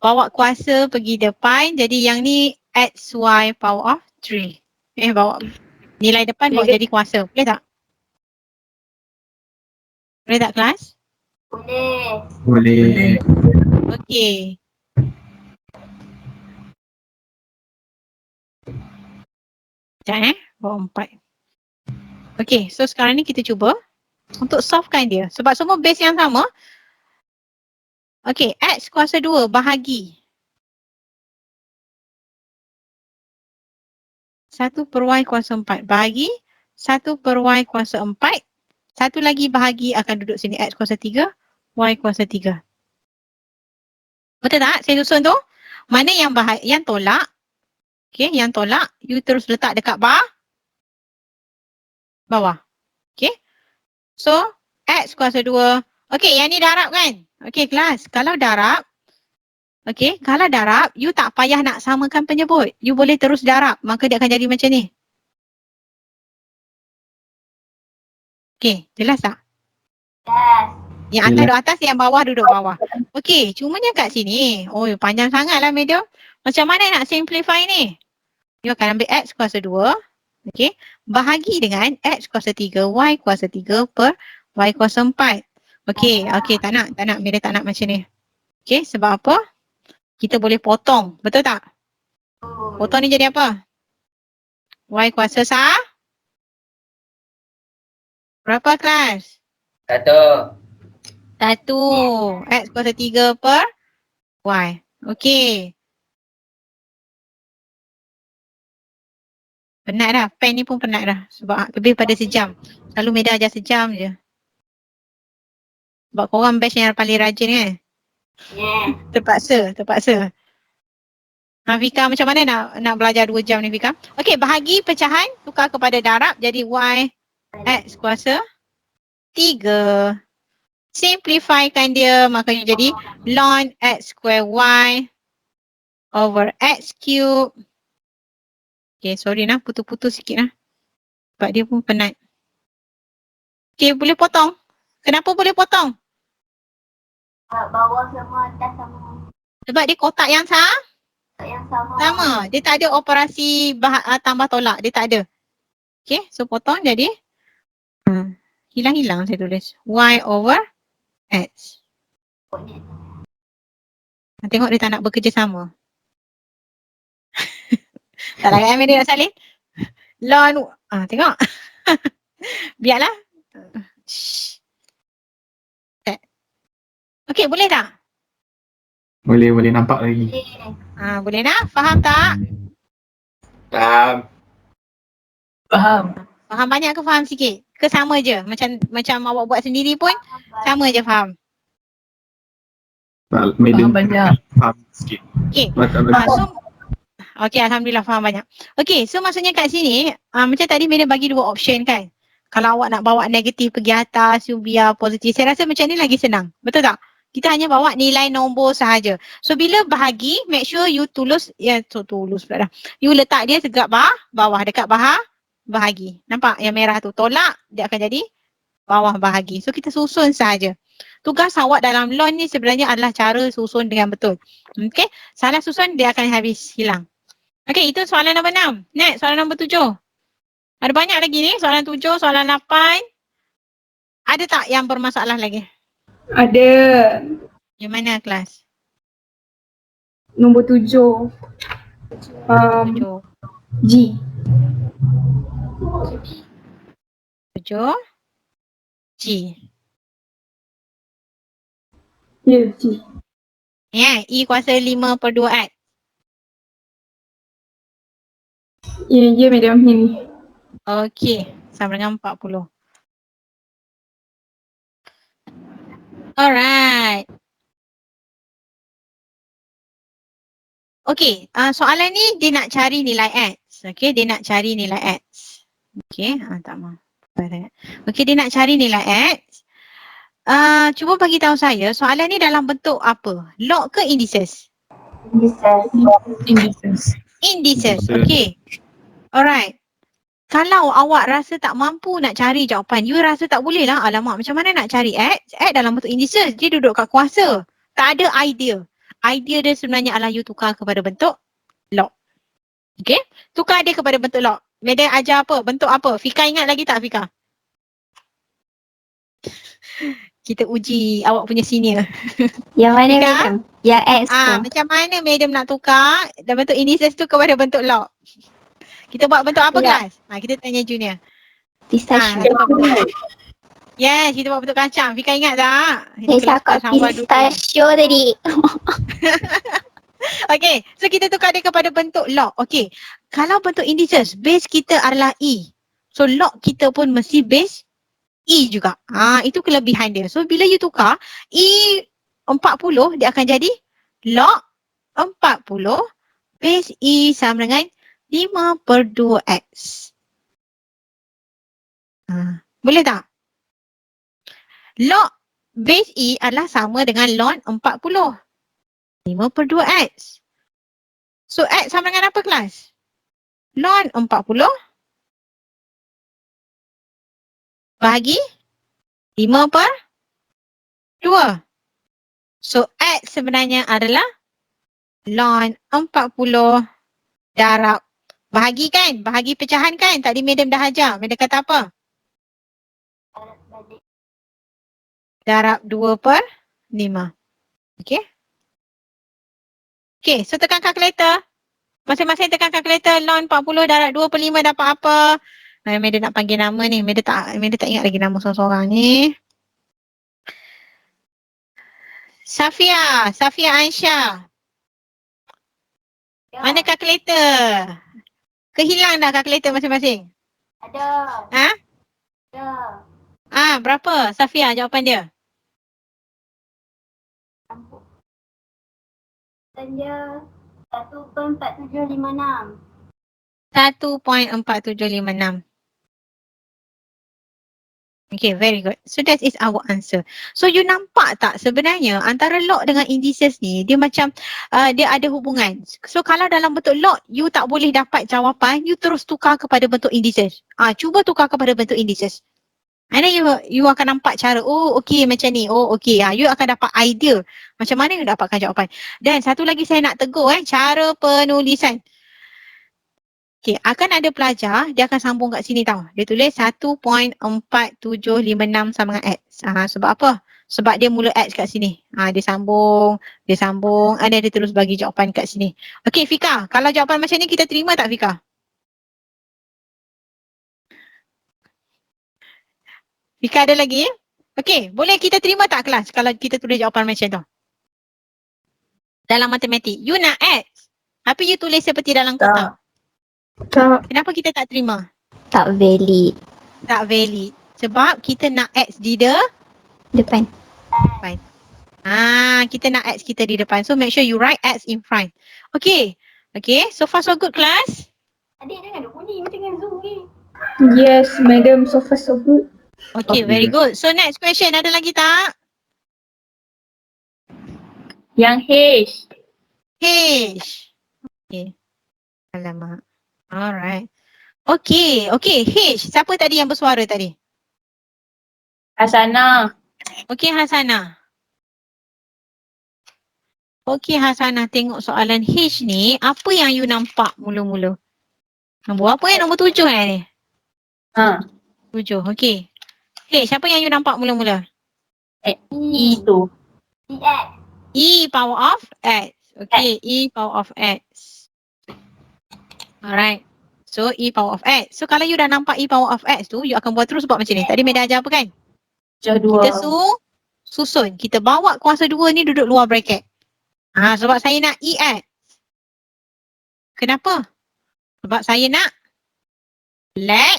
S1: bawa kuasa pergi depan. Jadi yang ni xy power of 3. Bawa nilai depan bawa jadi kuasa. Boleh tak? Boleh tak kelas?
S5: Boleh.
S1: Okey. Sekejap bawa 4. Okey, so sekarang ni kita cuba untuk solvekan dia. Sebab semua base yang sama. Okey, x kuasa 2 bahagi 1 per y kuasa 4 bahagi 1 per y kuasa 4. Satu lagi bahagi akan duduk sini x kuasa 3, y kuasa 3. Betul tak? Saya susun tu. Mana yang tolak? Okay, yang tolak you terus letak dekat bawah. Okay. So, x kuasa 2. Okay, yang ni darab kan? Okay, kelas. Kalau darab, you tak payah nak samakan penyebut. You boleh terus darab. Maka dia akan jadi macam ni. Okay, jelas tak? Yang atas duduk atas, yang bawah duduk bawah. Okay, cumanya kat sini. Oh, panjang sangat lah medium. Macam mana nak simplify ni? You akan ambil x kuasa 2. Okay, bahagi dengan x kuasa 3, y kuasa 3 per y kuasa 4. Okay, tak nak. Mira tak nak macam ni. Okay, sebab apa? Kita boleh potong. Betul tak? Potong ni jadi apa? Y kuasa berapa kelas?
S6: 1.
S1: 1. X kuasa 3 per y. Okay. Penat dah. Pen ni pun penat dah. Sebab lebih pada sejam. Selalu Meda ajar sejam je. Sebab korang batch yang paling rajin kan? Terpaksa. Fika macam mana nak belajar 2 jam ni Fika? Okay, bahagi pecahan tukar kepada darab jadi y x kuasa 3. Simplifykan dia makanya jadi ln x square y over x cube. Okay, sorry lah, putus-putus sikit lah. Sebab dia pun penat. Okay, boleh potong. Kenapa boleh potong?
S7: Bawah sama, atas sama.
S1: Sebab dia kotak yang
S7: sama.
S1: sama. Dia tak ada operasi tambah tolak. Dia tak ada. Okay, so potong jadi hilang-hilang saya tulis. Y over X. Tengok dia tak nak bekerja sama. Tak lah kan dia nak salin? Ln, tengok. Biarlah. Okay, boleh tak?
S5: Boleh nampak lagi.
S1: Boleh nak? Faham tak? Faham banyak ke faham sikit? Ke sama je? Macam awak buat sendiri pun sama je faham?
S5: Faham banyak. Faham sikit.
S1: Okay. Okay, Alhamdulillah faham banyak. Okay, so maksudnya kat sini, macam tadi Medan bagi 2 option kan? Kalau awak nak bawa negatif pergi atas, you biar positif. Saya rasa macam ni lagi senang. Betul tak? Kita hanya bawa nilai nombor sahaja. So bila bahagi, make sure you tulus pula dah. You letak dia tegak bawah dekat bahagi. Nampak yang merah tu? Tolak, dia akan jadi bawah bahagi. So kita susun sahaja. Tugas awak dalam LON ni sebenarnya adalah cara susun dengan betul. Okay, salah susun dia akan habis hilang. Okay, itu soalan nombor 6. Next, soalan nombor 7. Ada banyak lagi ni, soalan 7, soalan 8. Ada tak yang bermasalah lagi?
S3: Ada
S1: Yang mana kelas?
S3: nombor 7.
S1: 7.
S3: G.
S1: 7. G.
S3: Ya, G.
S1: Ya, E kuasa 5/2X.
S3: Ya, madam. Ini.
S1: Okey, sama dengan 40. Alright. Okey, soalan ni dia nak cari nilai X. Okey, dia nak cari nilai X. Okey, tak mau. Okey, dia nak cari nilai X. Cuba bagi tahu saya, soalan ni dalam bentuk apa? Log ke indices? Indices. Okey. Alright. Kalau awak rasa tak mampu nak cari jawapan, you rasa tak boleh lah, alamak macam mana nak cari X? X dalam bentuk indices, dia duduk kat kuasa. Tak ada idea. Idea dia sebenarnya adalah you tukar kepada bentuk log. Okay? Tukar dia kepada bentuk log. Madam ajar apa? Bentuk apa? Fika ingat lagi tak Fika? Kita uji awak punya senior.
S9: Yang mana
S1: Fika?
S9: madam? Yang X tu.
S1: Macam mana madam nak tukar dan bentuk indices tu kepada bentuk log? Kita buat bentuk apa
S9: Ya.
S1: kelas? Kita tanya junior.
S9: Pistachio.
S1: Yes, kita buat bentuk kacang. Fika ingat tak?
S9: Saya cakap pistachio tadi.
S1: Okay, so kita tukar dia kepada bentuk log. Okay, kalau bentuk indices, base kita adalah E. So log kita pun mesti base E juga. Itu kelebihan dia. So bila you tukar, E 40 dia akan jadi log 40 base E sama dengan 5/2X. Boleh tak? Log base E adalah sama dengan ln 40. 5/2X. So X sama dengan apa kelas? Ln 40 bahagi 5/2. So X sebenarnya adalah ln 40 darab bahagi kan? Bahagi pecahan kan? Tadi madam dah ajar. Madam kata apa? Darab 2/5. Okay. Okay, so tekan kalkulator. Masing-masing tekan kalkulator. Ln 40 darab 2/5 dapat apa? Madam nak panggil nama ni. Madam tak ingat lagi nama seorang-seorang ni. Safia Aisyah. Mana kalkulator? Kehilang dah kalkulator masing-masing?
S9: Ada. Ada.
S1: Berapa Safia jawapan dia?
S9: Dan dia 1.4756.
S1: 1.4756. Okay, very good. So that is our answer. So you nampak tak sebenarnya antara log dengan indices ni dia macam dia ada hubungan. So kalau dalam bentuk log you tak boleh dapat jawapan, you terus tukar kepada bentuk indices. Cuba tukar kepada bentuk indices. And then you akan nampak cara, oh okay macam ni, oh okay. You akan dapat idea macam mana you dapatkan jawapan. Dan satu lagi saya nak tegur cara penulisan. Okay, akan ada pelajar, dia akan sambung kat sini tau. Dia tulis 1.4756 sama dengan X. Sebab apa? Sebab dia mula X kat sini. Dia sambung, and then dia terus bagi jawapan kat sini. Okay Fika, kalau jawapan macam ni kita terima tak Fika? Fika ada lagi? Okay, boleh kita terima tak kelas kalau kita tulis jawapan macam tu? Dalam matematik, you nak X, tapi you tulis seperti dalam kotak.
S3: Tak.
S1: Kenapa kita tak terima?
S9: Tak valid.
S1: Tak valid. Sebab kita nak X di
S9: Depan.
S1: kita nak X kita di depan. So make sure you write X in front. Okay. Okay, so far so good class.
S9: Adik jangan duk bunyi macam dengan Zoom ni.
S3: Yes, madam. So far so good.
S1: Okay, very good. So next question ada lagi tak?
S7: Yang H.
S1: H. Okay. Alamak. Alright. Okay. H. Siapa tadi yang bersuara tadi?
S7: Hasanah.
S1: Okay, Hasanah. Okay, Hasanah, tengok soalan H ni, apa yang you nampak mula-mula? Nombor apa Nombor 7 ni?
S7: Ha.
S1: 7, okay. H, apa yang you nampak mula-mula?
S7: E tu.
S1: E power of X. Okay, E power of X. Alright. So, E power of X. So, kalau you dah nampak E power of X tu, you akan buat terus buat macam ni. Tadi Meda ajar apa kan? Kita susun. Kita bawa kuasa 2 ni duduk luar bracket. Sebab saya nak EX. Kenapa? Sebab saya nak let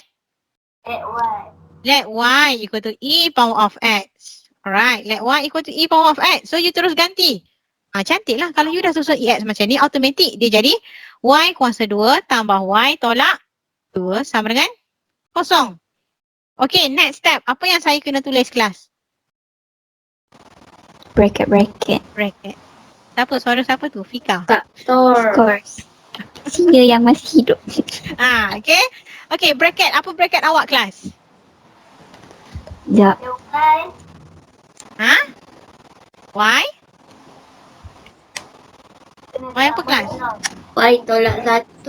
S1: Y equal to E power of X. Alright, let Y equal to E power of X. So, you terus ganti. Cantik lah. Kalau you dah susun EX macam ni, automatik dia jadi Y kuasa 2 tambah Y tolak 2 sama dengan kosong. Okay, next step. Apa yang saya kena tulis kelas?
S9: Bracket.
S1: Bracket. Suara siapa tu? Fika.
S9: Of course. Dia yang masih hidup.
S1: Okay. Okay, bracket. Apa bracket awak kelas?
S9: Sekejap.
S1: Y? Y apa kelas?
S9: Y tolak 1.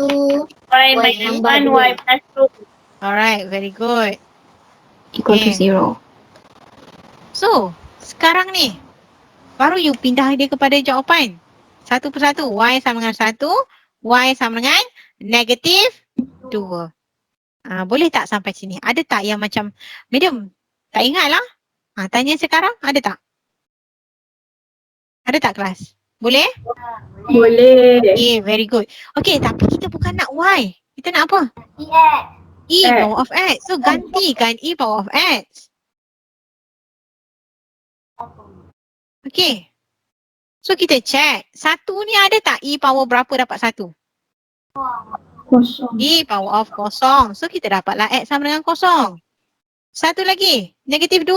S7: Y
S9: Y
S7: minus
S9: tambah
S7: 1,
S9: dua.
S7: Y plus 2.
S1: Alright, very good.
S9: Equal to
S1: Okay.
S9: 0.
S1: So, sekarang ni, baru you pindah dia kepada jawapan. Satu persatu. Y sama dengan 1. Y sama dengan negatif 2. Boleh tak sampai sini? Ada tak yang macam medium? Tak ingat lah. Tanya sekarang, ada tak? Ada tak kelas? Boleh?
S3: Boleh.
S1: Okay, very good. Okay, tapi kita bukan nak Y. Kita nak apa? E power of X. So, gantikan E power of X. Okay. So, kita check. 1 ni ada tak E power berapa dapat 1?
S3: Kosong.
S1: E power of kosong. So, kita dapatlah X sama dengan kosong. Satu lagi. Negatif 2.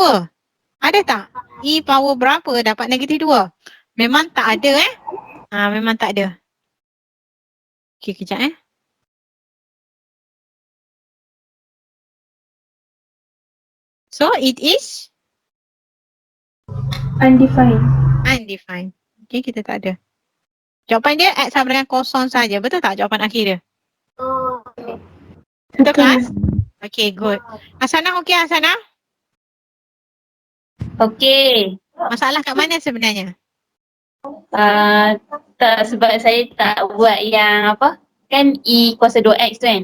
S1: Ada tak? E power berapa dapat negatif 2? Memang tak ada memang tak ada. Okay, kejap So, it is
S3: Undefined.
S1: undefined. Okay, kita tak ada. Jawapan dia X sama dengan kosong saja. Betul tak jawapan akhir dia? Betul kelas? Okay, good. Hasanah okay Hasanah?
S7: Okey.
S1: Masalah kat mana sebenarnya?
S7: Tak, sebab saya tak buat yang apa? Kan E kuasa 2X tu kan?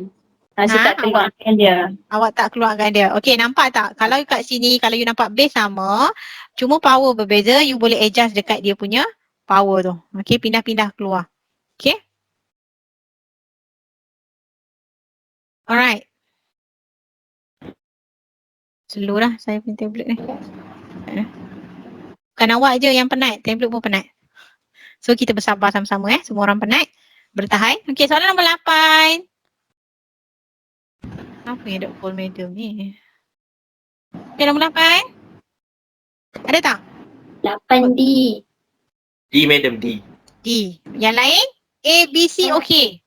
S7: Saya tak keluarkan dia.
S1: Awak tak keluarkan dia. Okay, nampak tak? Kalau kat sini, kalau you nampak base sama, cuma power berbeza, you boleh adjust dekat dia punya power tu. Okay, pindah-pindah keluar. Okay? Alright. Slow dah saya punya tablet ni. Bukan awak je yang penat, tablet pun penat. So, kita bersabar sama-sama semua orang penat. Bertahan. Okay, soalan nombor 8. Apa yang dok call madam ni? Okay, nombor 8. Ada tak?
S9: 8D.
S4: D madam, D.
S1: D. Yang lain? A, B, C, okay.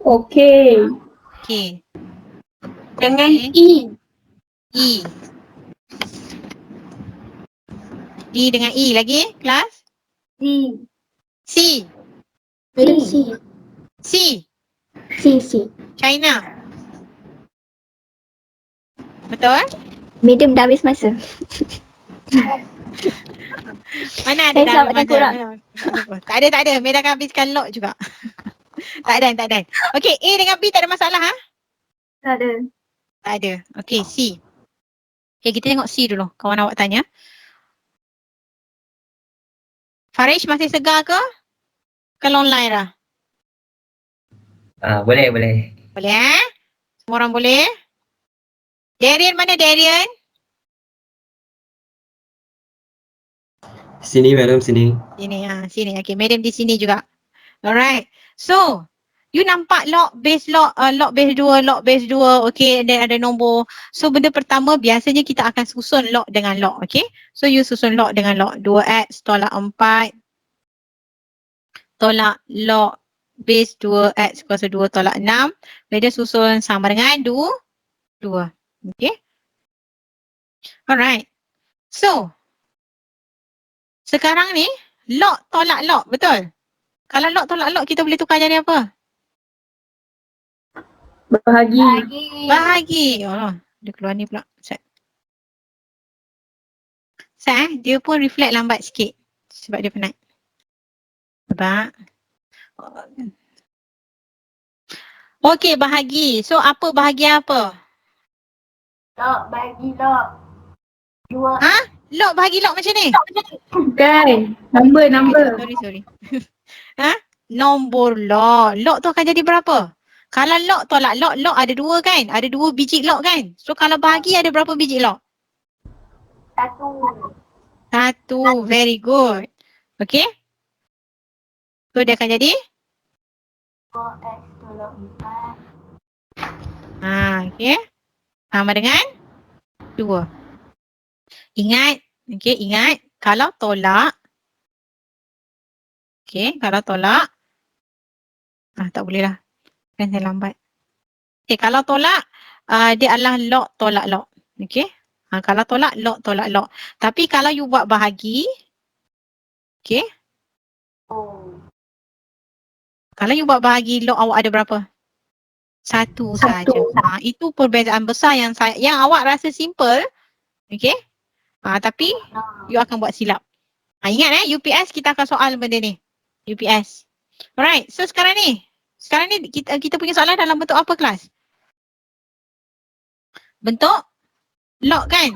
S3: Okey.
S1: Okay.
S3: Dengan
S1: Okay.
S3: E.
S1: E. D dengan E lagi, kelas?
S9: C.
S1: C.
S9: Madam C.
S1: C.
S9: C.
S1: China. Betul?
S9: Madam dah habis masa.
S1: Mana ada
S9: Saya
S1: dah
S9: selamatkan
S1: masa?
S9: korang.
S1: Tak ada. Meda akan habiskan lock juga. tak ada. Okay, A dengan B tak ada masalah
S9: Tak ada.
S1: Tak ada. Okay, C. Okay, kita tengok C dulu. Kawan awak tanya. Farish masih segar ke? Kalau online dah?
S6: Boleh.
S1: Boleh Semua orang boleh? Darian mana Darian?
S10: Sini madam, sini.
S1: Sini. Okay, madam di sini juga. Alright. So, you nampak lock base 2, okay, and then ada nombor. So, benda pertama biasanya kita akan susun lock dengan lock, okay. So, you susun lock dengan lock. 2X tolak 4 tolak log base 2x kuasa 2 tolak 6. Bila dia susun sama dengan 2. Okay. Alright. So, sekarang ni log tolak log, betul? Kalau log tolak log kita boleh tukar jadi apa?
S3: Bahagi.
S1: Bahagi. Oh, dia keluar ni pula. Set. Dia pun reflect lambat sikit sebab dia penat. Nampak? Okey, bahagi. So, apa bahagi apa?
S7: Log bagi log. 2.
S1: Ha? Log bahagi log macam ni?
S3: Bukan. Number.
S1: Sorry. Ha? Nombor log. Log tu akan jadi berapa? Kalau log tolak log ada 2 kan? Ada 2 biji log kan? So, kalau bahagi ada berapa biji log? 1. Very good. Okay? So, dia akan jadi?
S7: 4x tolak 4.
S1: Okay. Sama dengan 2. Ingat. Okay, ingat. Kalau tolak. Okay, kalau tolak. Tak boleh lah. Kan saya lambat. Okay, kalau tolak. Dia adalah log tolak log. Okay. Kalau tolak tolak log. Tapi kalau you buat bahagi. Okay. Kalau you buat bahagi log awak ada berapa? 1 saja. Itu perbezaan besar yang awak rasa simple. Okay. Tapi you akan buat silap. Ingat UPS kita akan soal benda ni. UPS. Alright. So sekarang ni kita punya soalan dalam bentuk apa kelas? Bentuk log kan?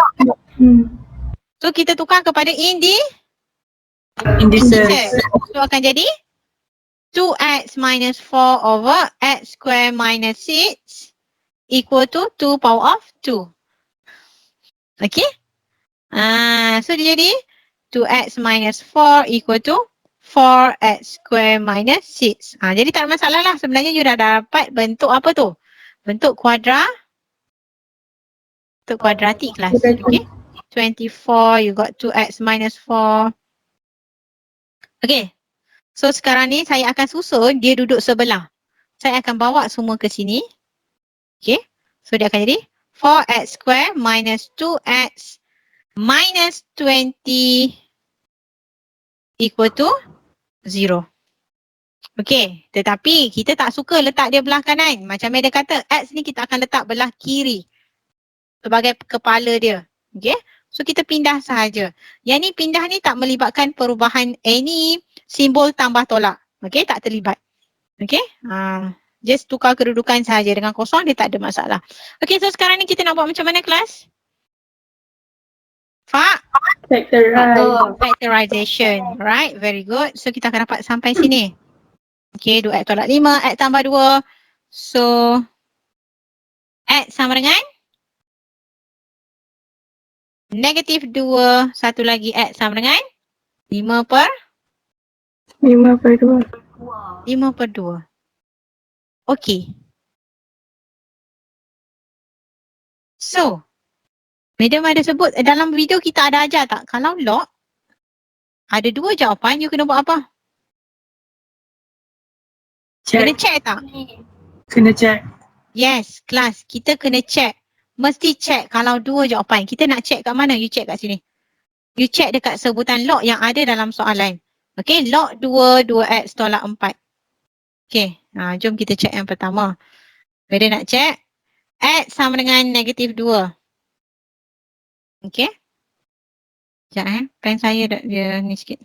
S1: So kita tukar kepada indices. So akan jadi 2x minus 4 over x square minus 6 equal to 2 power of 2. Okay? So dia jadi 2x minus 4 equal to 4x square minus 6. Jadi tak ada masalah lah. Sebenarnya you dah dapat bentuk apa tu? Bentuk kuadratik kelas. Okay? 24, you got 2x minus 4. Okay. So sekarang ni saya akan susun dia duduk sebelah. Saya akan bawa semua ke sini. Okay. So dia akan jadi 4x square minus 2x minus 20 equal to 0. Okay. Tetapi kita tak suka letak dia belah kanan. Macam dia kata x ni kita akan letak belah kiri. Sebagai kepala dia. Okay. So kita pindah sahaja. Yang ni pindah ni tak melibatkan perubahan any simbol tambah tolak. Okay. Tak terlibat. Okay. Just tukar kedudukan sahaja. Dengan kosong dia tak ada masalah. Okay. So sekarang ni kita nak buat macam mana kelas? Factorization. Right. Very good. So kita akan dapat sampai sini. Okay. 2x tolak 5. X tambah 2. So X sama dengan negatif 2. Satu lagi X sama dengan 5 per
S3: 5 per 2.
S1: 5 per 2. Okay. So, madam ada sebut dalam video kita ada ajar tak? Kalau log ada 2 jawapan, you kena buat apa? Kena check tak?
S3: Kena check.
S1: Yes, kelas. Kita kena check. Mesti check kalau 2 jawapan. Kita nak check kat mana? You check kat sini. You check dekat sebutan log yang ada dalam soalan. Okay, log 2, 2x tolak 4. Okay, jom kita check yang pertama. Bila nak check, x sama dengan negatif 2. Okay. Sekejap pen saya dia ni sikit.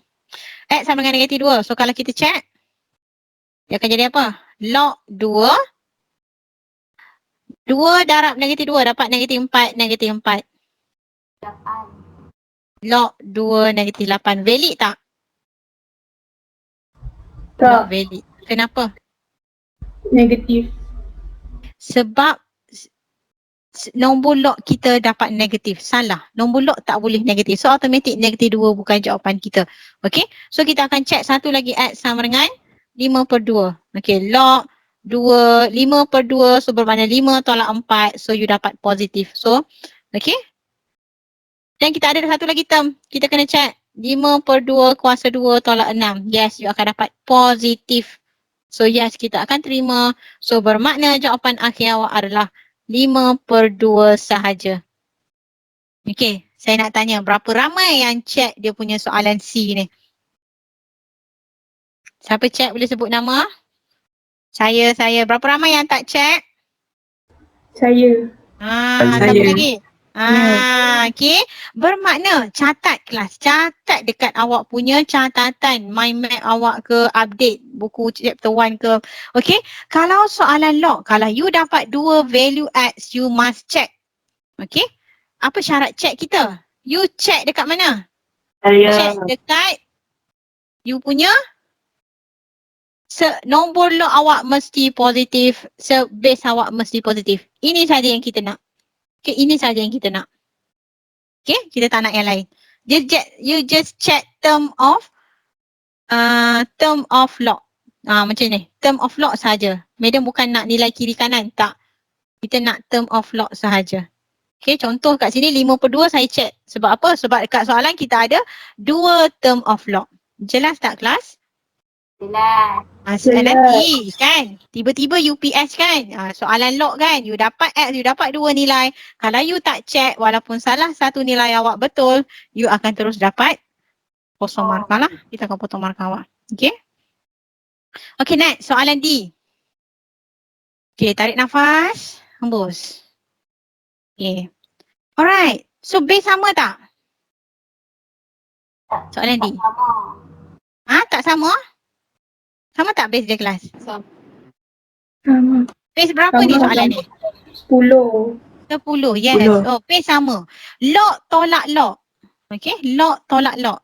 S1: X sama dengan negatif 2. So kalau kita check, dia akan jadi apa? Log 2. 2 darab negatif 2 dapat negatif 4, negatif 4. Log 2 negatif 8. Valid tak? Not valid. Kenapa?
S3: Negatif.
S1: Sebab nombor log kita dapat negatif. Salah. Nombor log tak boleh negatif. So automatic negatif 2 bukan jawapan kita. Okay. So kita akan check satu lagi x sama dengan 5 per 2. Okay. Log 2, 5 per 2. So bermakna 5 tolak 4. So you dapat positif. So okay. Dan kita ada satu lagi term. Kita kena check. 5/2 kuasa 2 tolak 6. Yes, you akan dapat positif. So yes, kita akan terima. So bermakna jawapan akhir awak adalah 5/2 sahaja. Okay, saya nak tanya berapa ramai yang check dia punya soalan C ni? Siapa check boleh sebut nama? Saya. Berapa ramai yang tak check?
S3: Saya.
S1: Siapa lagi? Okay. Bermakna catat kelas. Catat dekat awak punya catatan. Mind map awak ke, update buku chapter 1 ke. Okay. Kalau soalan log, kalau you dapat 2 value X, you must check. Okay. Apa syarat check kita? You check dekat mana? Check dekat you punya nombor log awak mesti positif, base awak mesti positif. Ini saja yang kita nak. Okay, ini saja yang kita nak. Okay, kita tak nak yang lain. You just check term of log. Macam ni. Term of log saja. Madam bukan nak nilai kiri kanan, tak. Kita nak term of log sahaja. Okay, contoh kat sini 5/2 saya check. Sebab apa? Sebab dekat soalan kita ada 2 term of log. Jelas tak kelas? Soalan nanti kan, tiba-tiba UPS kan, soalan log kan, you dapat X, you dapat 2 nilai. Kalau you tak check, walaupun salah satu nilai awak betul, you akan terus dapat kosong markah lah. Kita akan potong markah awak. Okay. Okay, next. Soalan D. Okay, tarik nafas. Hembus. Okay. Alright. So, base sama tak? Soalan D. Tak sama? Sama tak base dia kelas? Base berapa ni soalan ni?
S3: 10.
S1: 10, yes.
S3: 10.
S1: Oh, base sama. Log tolak log. Okay, log tolak log.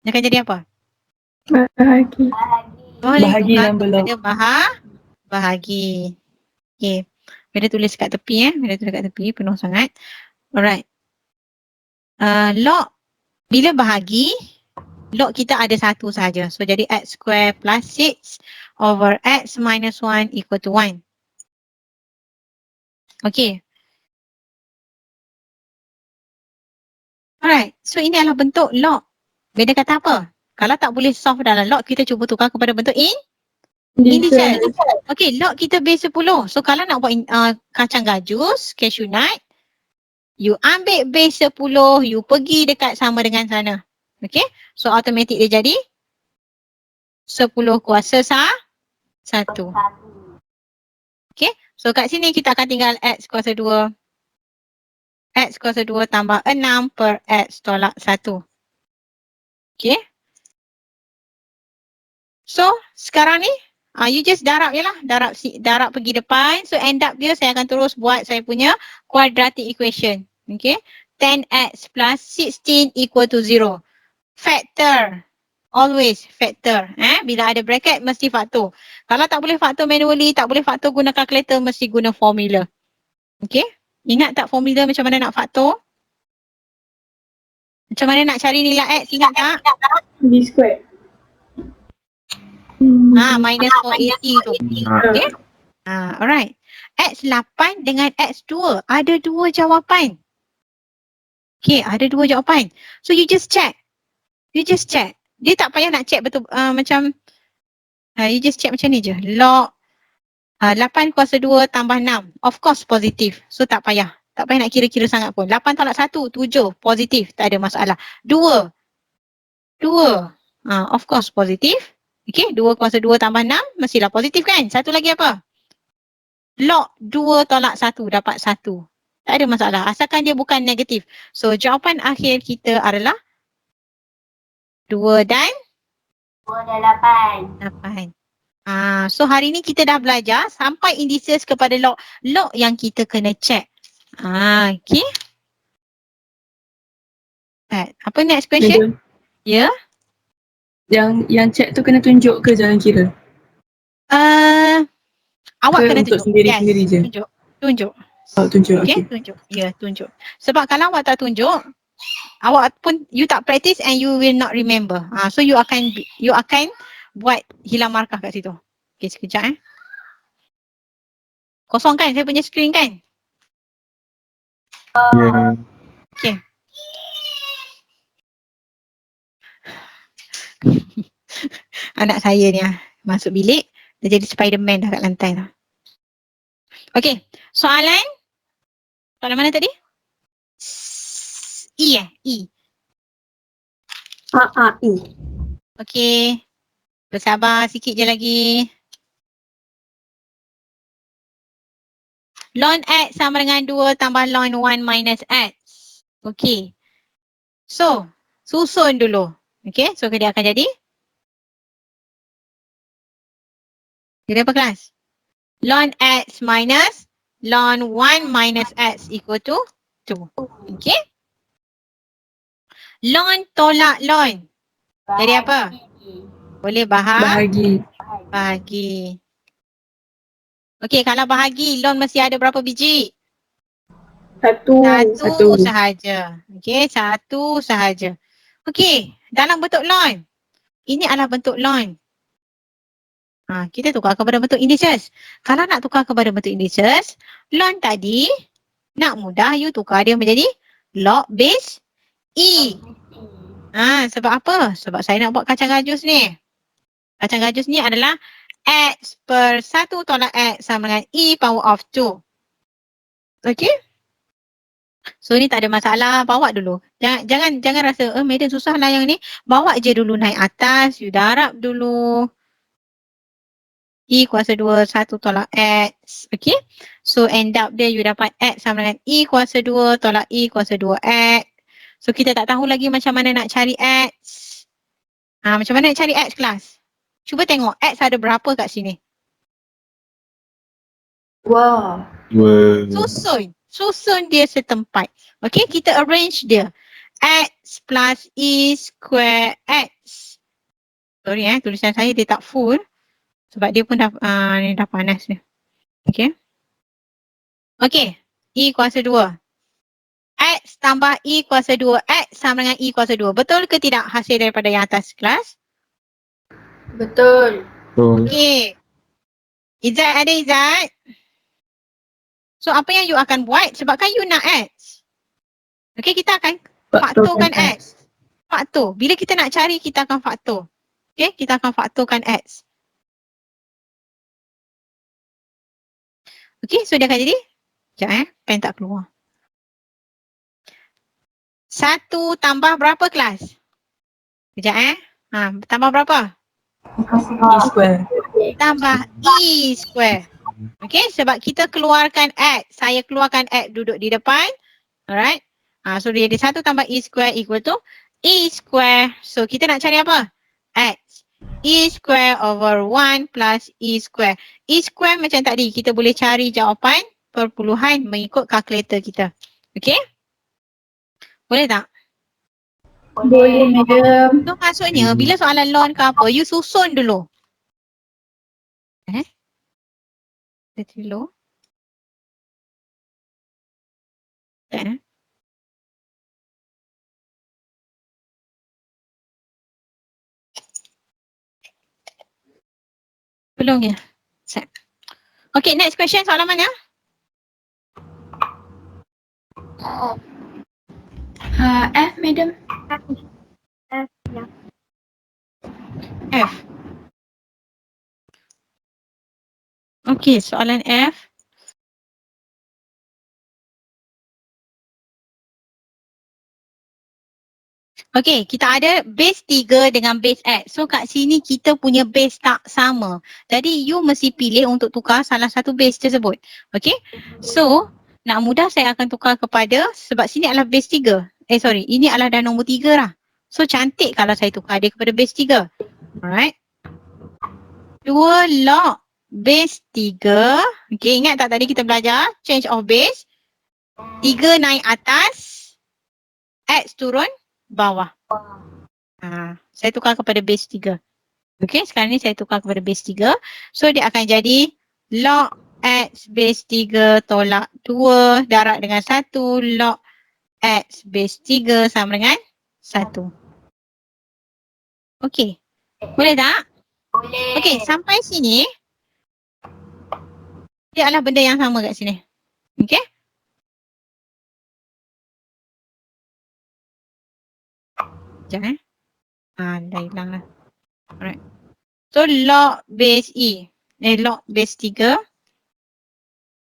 S1: Dia akan jadi apa?
S3: Bahagi.
S1: Bahagi
S3: nombor log.
S1: Bahagi. Okay. Bila tulis kat tepi bila tulis kat tepi, penuh sangat. Alright. Log, bila bahagi, log kita ada satu saja. So, jadi x square plus 6 over x minus 1 equal to 1. Okay. Alright. So, ini adalah bentuk log. Beda kata apa? Kalau tak boleh solve dalam log, kita cuba tukar kepada bentuk indices. Okay, log kita base 10. So, kalau nak buat kacang gajus, cashew nut, you ambil base 10, you pergi dekat sama dengan sana. Okay, so automatic dia jadi 10 kuasa 1. Okay, so kat sini kita akan tinggal x kuasa 2. X kuasa 2 tambah 6 per x tolak 1. Okay. So, sekarang ni, you just darab je lah. Darab pergi depan. So, end up dia saya akan terus buat saya punya quadratic equation. Okay. 10x plus 16 equal to 0. Factor. Always factor. Bila ada bracket, mesti faktor. Kalau tak boleh faktor manually, tak boleh faktor guna calculator, mesti guna formula. Okay. Ingat tak formula macam mana nak faktor? Macam mana nak cari nilai x? Ingat tak?
S3: B square.
S1: Minus 480 tu. Okay. Alright. X8 dengan X2. Ada 2 jawapan. Okay, ada 2 jawapan. So, you just check. Dia tak payah nak check betul macam you just check macam ni je. Log 8 kuasa 2 tambah 6. Of course positif. So, tak payah. Tak payah nak kira-kira sangat pun. 8 tolak 1, 7. Positif. Tak ada masalah. 2. Of course positif. Okay, 2 kuasa 2 tambah 6 mestilah positif kan? Satu lagi apa? Log 2 tolak 1 dapat 1. Tak ada masalah. Asalkan dia bukan negatif. So, jawapan akhir kita adalah 2 dan 8. So, hari ni kita dah belajar sampai indices kepada log yang kita kena check. Okay. Apa next question? Ya?
S3: Yang check tu kena tunjuk ke jalan kira?
S1: Awak kena
S3: untuk
S1: tunjuk.
S3: sendiri-sendiri je?
S1: Tunjuk.
S3: Tunjuk.
S1: Okay, tunjuk. Ya, tunjuk. Sebab kalau awak tak tunjuk, awak pun you tak practice and you will not remember. So you akan buat hilang markah kat situ. Okay, sekejap Kosong kan saya punya screen kan?
S5: Ya.
S1: Okay. anak saya ni masuk bilik, dia jadi Spiderman dah kat lantai tu. Okey, soalan mana tadi? E.
S3: I.
S1: Okey. Bersabar sikit je lagi. Ln X sama dengan 2 tambah ln 1 minus X. Okey. So, susun dulu. Okey, so dia akan jadi? Jadi apa kelas? Ln X minus ln 1 minus X equal to 2. Okey. Ln tolak ln. Jadi apa? Boleh bahagi. Okey, kalau bahagi, ln mesti ada berapa biji? Satu sahaja. Okey, satu sahaja. Okey, dalam bentuk ln. Ini adalah bentuk ln. Kita tukar kepada bentuk indices. Kalau nak tukar kepada bentuk indices, ln tadi, nak mudah, you tukar dia menjadi log base E. Sebab apa? Sebab saya nak buat kacang gajus ni. Kacang gajus ni adalah X per 1 tolak X sama dengan E power of 2. Okey? So ni tak ada masalah, bawa dulu. Jangan rasa, Madam susah lah yang ni. Bawa je dulu naik atas, you darab dulu. E kuasa 2, 1 tolak X. Okey? So end up dia you dapat X sama dengan E kuasa 2 tolak E kuasa 2X. So kita tak tahu lagi macam mana nak cari X. Macam mana nak cari X kelas? Cuba tengok X ada berapa kat sini.
S3: Wow.
S1: Susun dia setempat. Okey, kita arrange dia. X plus E square X. Sorry tulisan saya dia tak full. Sebab dia pun dah panas ni. Okey. Okey, E kuasa 2. X tambah E kuasa 2. X sama dengan E kuasa 2. Betul ke tidak hasil daripada yang atas kelas?
S3: Betul.
S1: Okey. Izzat ada Izzat? So apa yang you akan buat? Sebabkan you nak X. Okey, kita akan faktorkan X. Faktor. Bila kita nak cari, kita akan faktor. Okey, kita akan faktorkan X. Okey, so dia akan jadi? Sekejap pen tak keluar. 1 tambah berapa kelas? Sekejap tambah berapa?
S3: E square.
S1: Tambah E square. Okey, sebab kita keluarkan X. Saya keluarkan X duduk di depan. Alright. So dia ada 1 tambah E square equal to E square. So kita nak cari apa? X. E square over 1 plus E square. E square macam tadi, kita boleh cari jawapan perpuluhan mengikut kalkulator kita. Okey? Boleh tak?
S3: Boleh, madam.
S1: So maksudnya bila soalan ln ke apa, you susun dulu. Dulu. Belum ya? Set. Okay, next question soalan mana?
S3: F, madam.
S1: F. Okay, soalan F. Okay, kita ada base 3 dengan base X. So kat sini kita punya base tak sama. Jadi you mesti pilih untuk tukar salah satu base tersebut. Okay, so nak mudah saya akan tukar kepada, sebab sini adalah base 3. Ini adalah dah nombor 3 lah. So cantik kalau saya tukar dia kepada base 3. Alright. 2 log base 3. Okay, ingat tak tadi kita belajar change of base. 3 naik atas, X turun bawah. Saya tukar kepada base 3. Okay, sekarang ni saya tukar kepada base 3. So dia akan jadi log X base 3 tolak 2 darab dengan 1 log X base 3 sama dengan 1. Okay, boleh tak? Boleh. Okay, sampai sini dia adalah benda yang sama kat sini. Okay? Sekejap dah hilang lah. Alright. So log base E. Log base 3.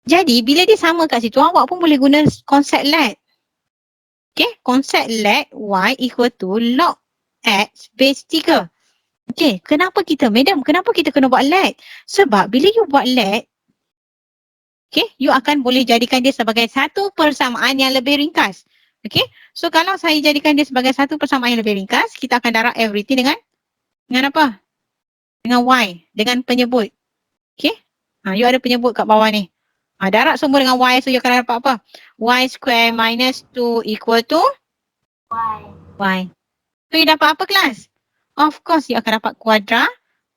S1: Jadi bila dia sama kat situ, awak pun boleh guna konsep lat. Okay, konsep lat Y equal to log X base 3. Okay, kenapa kita kena buat lat? Sebab bila you buat lat, okay, you akan boleh jadikan dia sebagai satu persamaan yang lebih ringkas. Okay, so kalau saya jadikan dia sebagai satu persamaan yang lebih ringkas, kita akan darab everything dengan apa? Dengan Y, dengan penyebut. Okay, you ada penyebut kat bawah ni. Darab semua dengan Y, so you akan dapat apa? Y square minus 2 equal to Y. So you dapat apa kelas? Of course, you akan dapat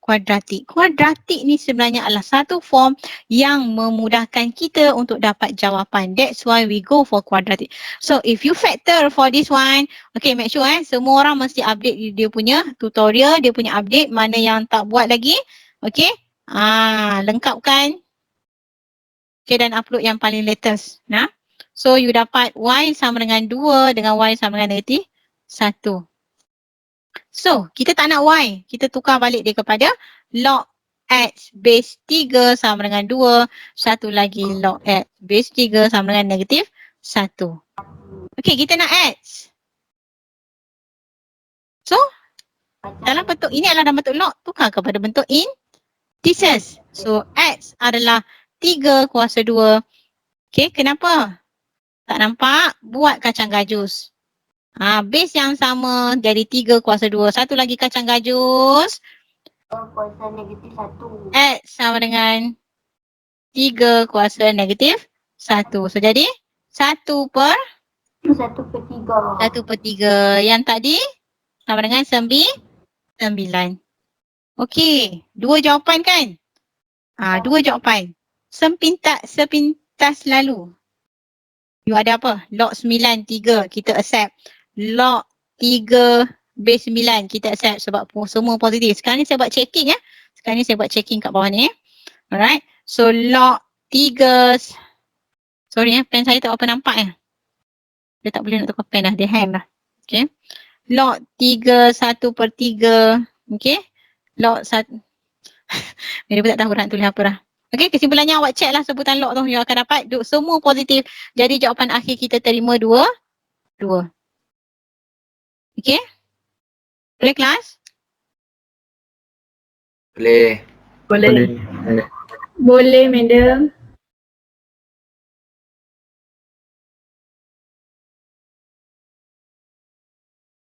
S1: kuadratik. Kuadratik ni sebenarnya adalah satu form yang memudahkan kita untuk dapat jawapan. That's why we go for kuadratik. So if you factor for this one, okay, make sure semua orang mesti update dia punya tutorial, dia punya update, mana yang tak buat lagi. Okay, lengkapkan. Okay, dan upload yang paling latest. So you dapat Y sama dengan 2 dengan Y sama dengan negatif 1. So, kita tak nak Y. Kita tukar balik dia kepada log X base 3 sama dengan 2. Satu lagi log X base 3 sama dengan negatif 1. Okay, kita nak X. So, dalam bentuk ini adalah dalam bentuk log. Tukar kepada bentuk indices. So, X adalah 3 kuasa 2. Okay, kenapa? Tak nampak? Buat kacang gajus. Base yang sama jadi 3 kuasa 2. Satu lagi kacang gajus.
S7: Kuasa negatif 1.
S1: X sama dengan 3 kuasa negatif 1. So jadi 1 per
S7: 1/3.
S1: 1/3. Yang tadi sama dengan 9. Okey, 2 jawapan kan? 2 jawapan. Sepintas lalu. You ada apa? Log 9, 3. Kita accept. Log 3 base 9. Kita accept sebab semua positif. Sekarang ni saya buat checking kat bawah ni. Alright. So log 3. Sorry pen saya tak apa nampak Dia tak boleh nak tukar pen dah. Dia hang dah. Okay. Log 3 1/3. Okay. Log 1. Dia pun tak tahu nak tulis apa dah. Okay, kesimpulannya awak check lah sebutan log tu. You akan dapat semua positif. Jadi jawapan akhir kita terima 2. Okay. Boleh kelas?
S4: Boleh.
S3: Boleh, madam.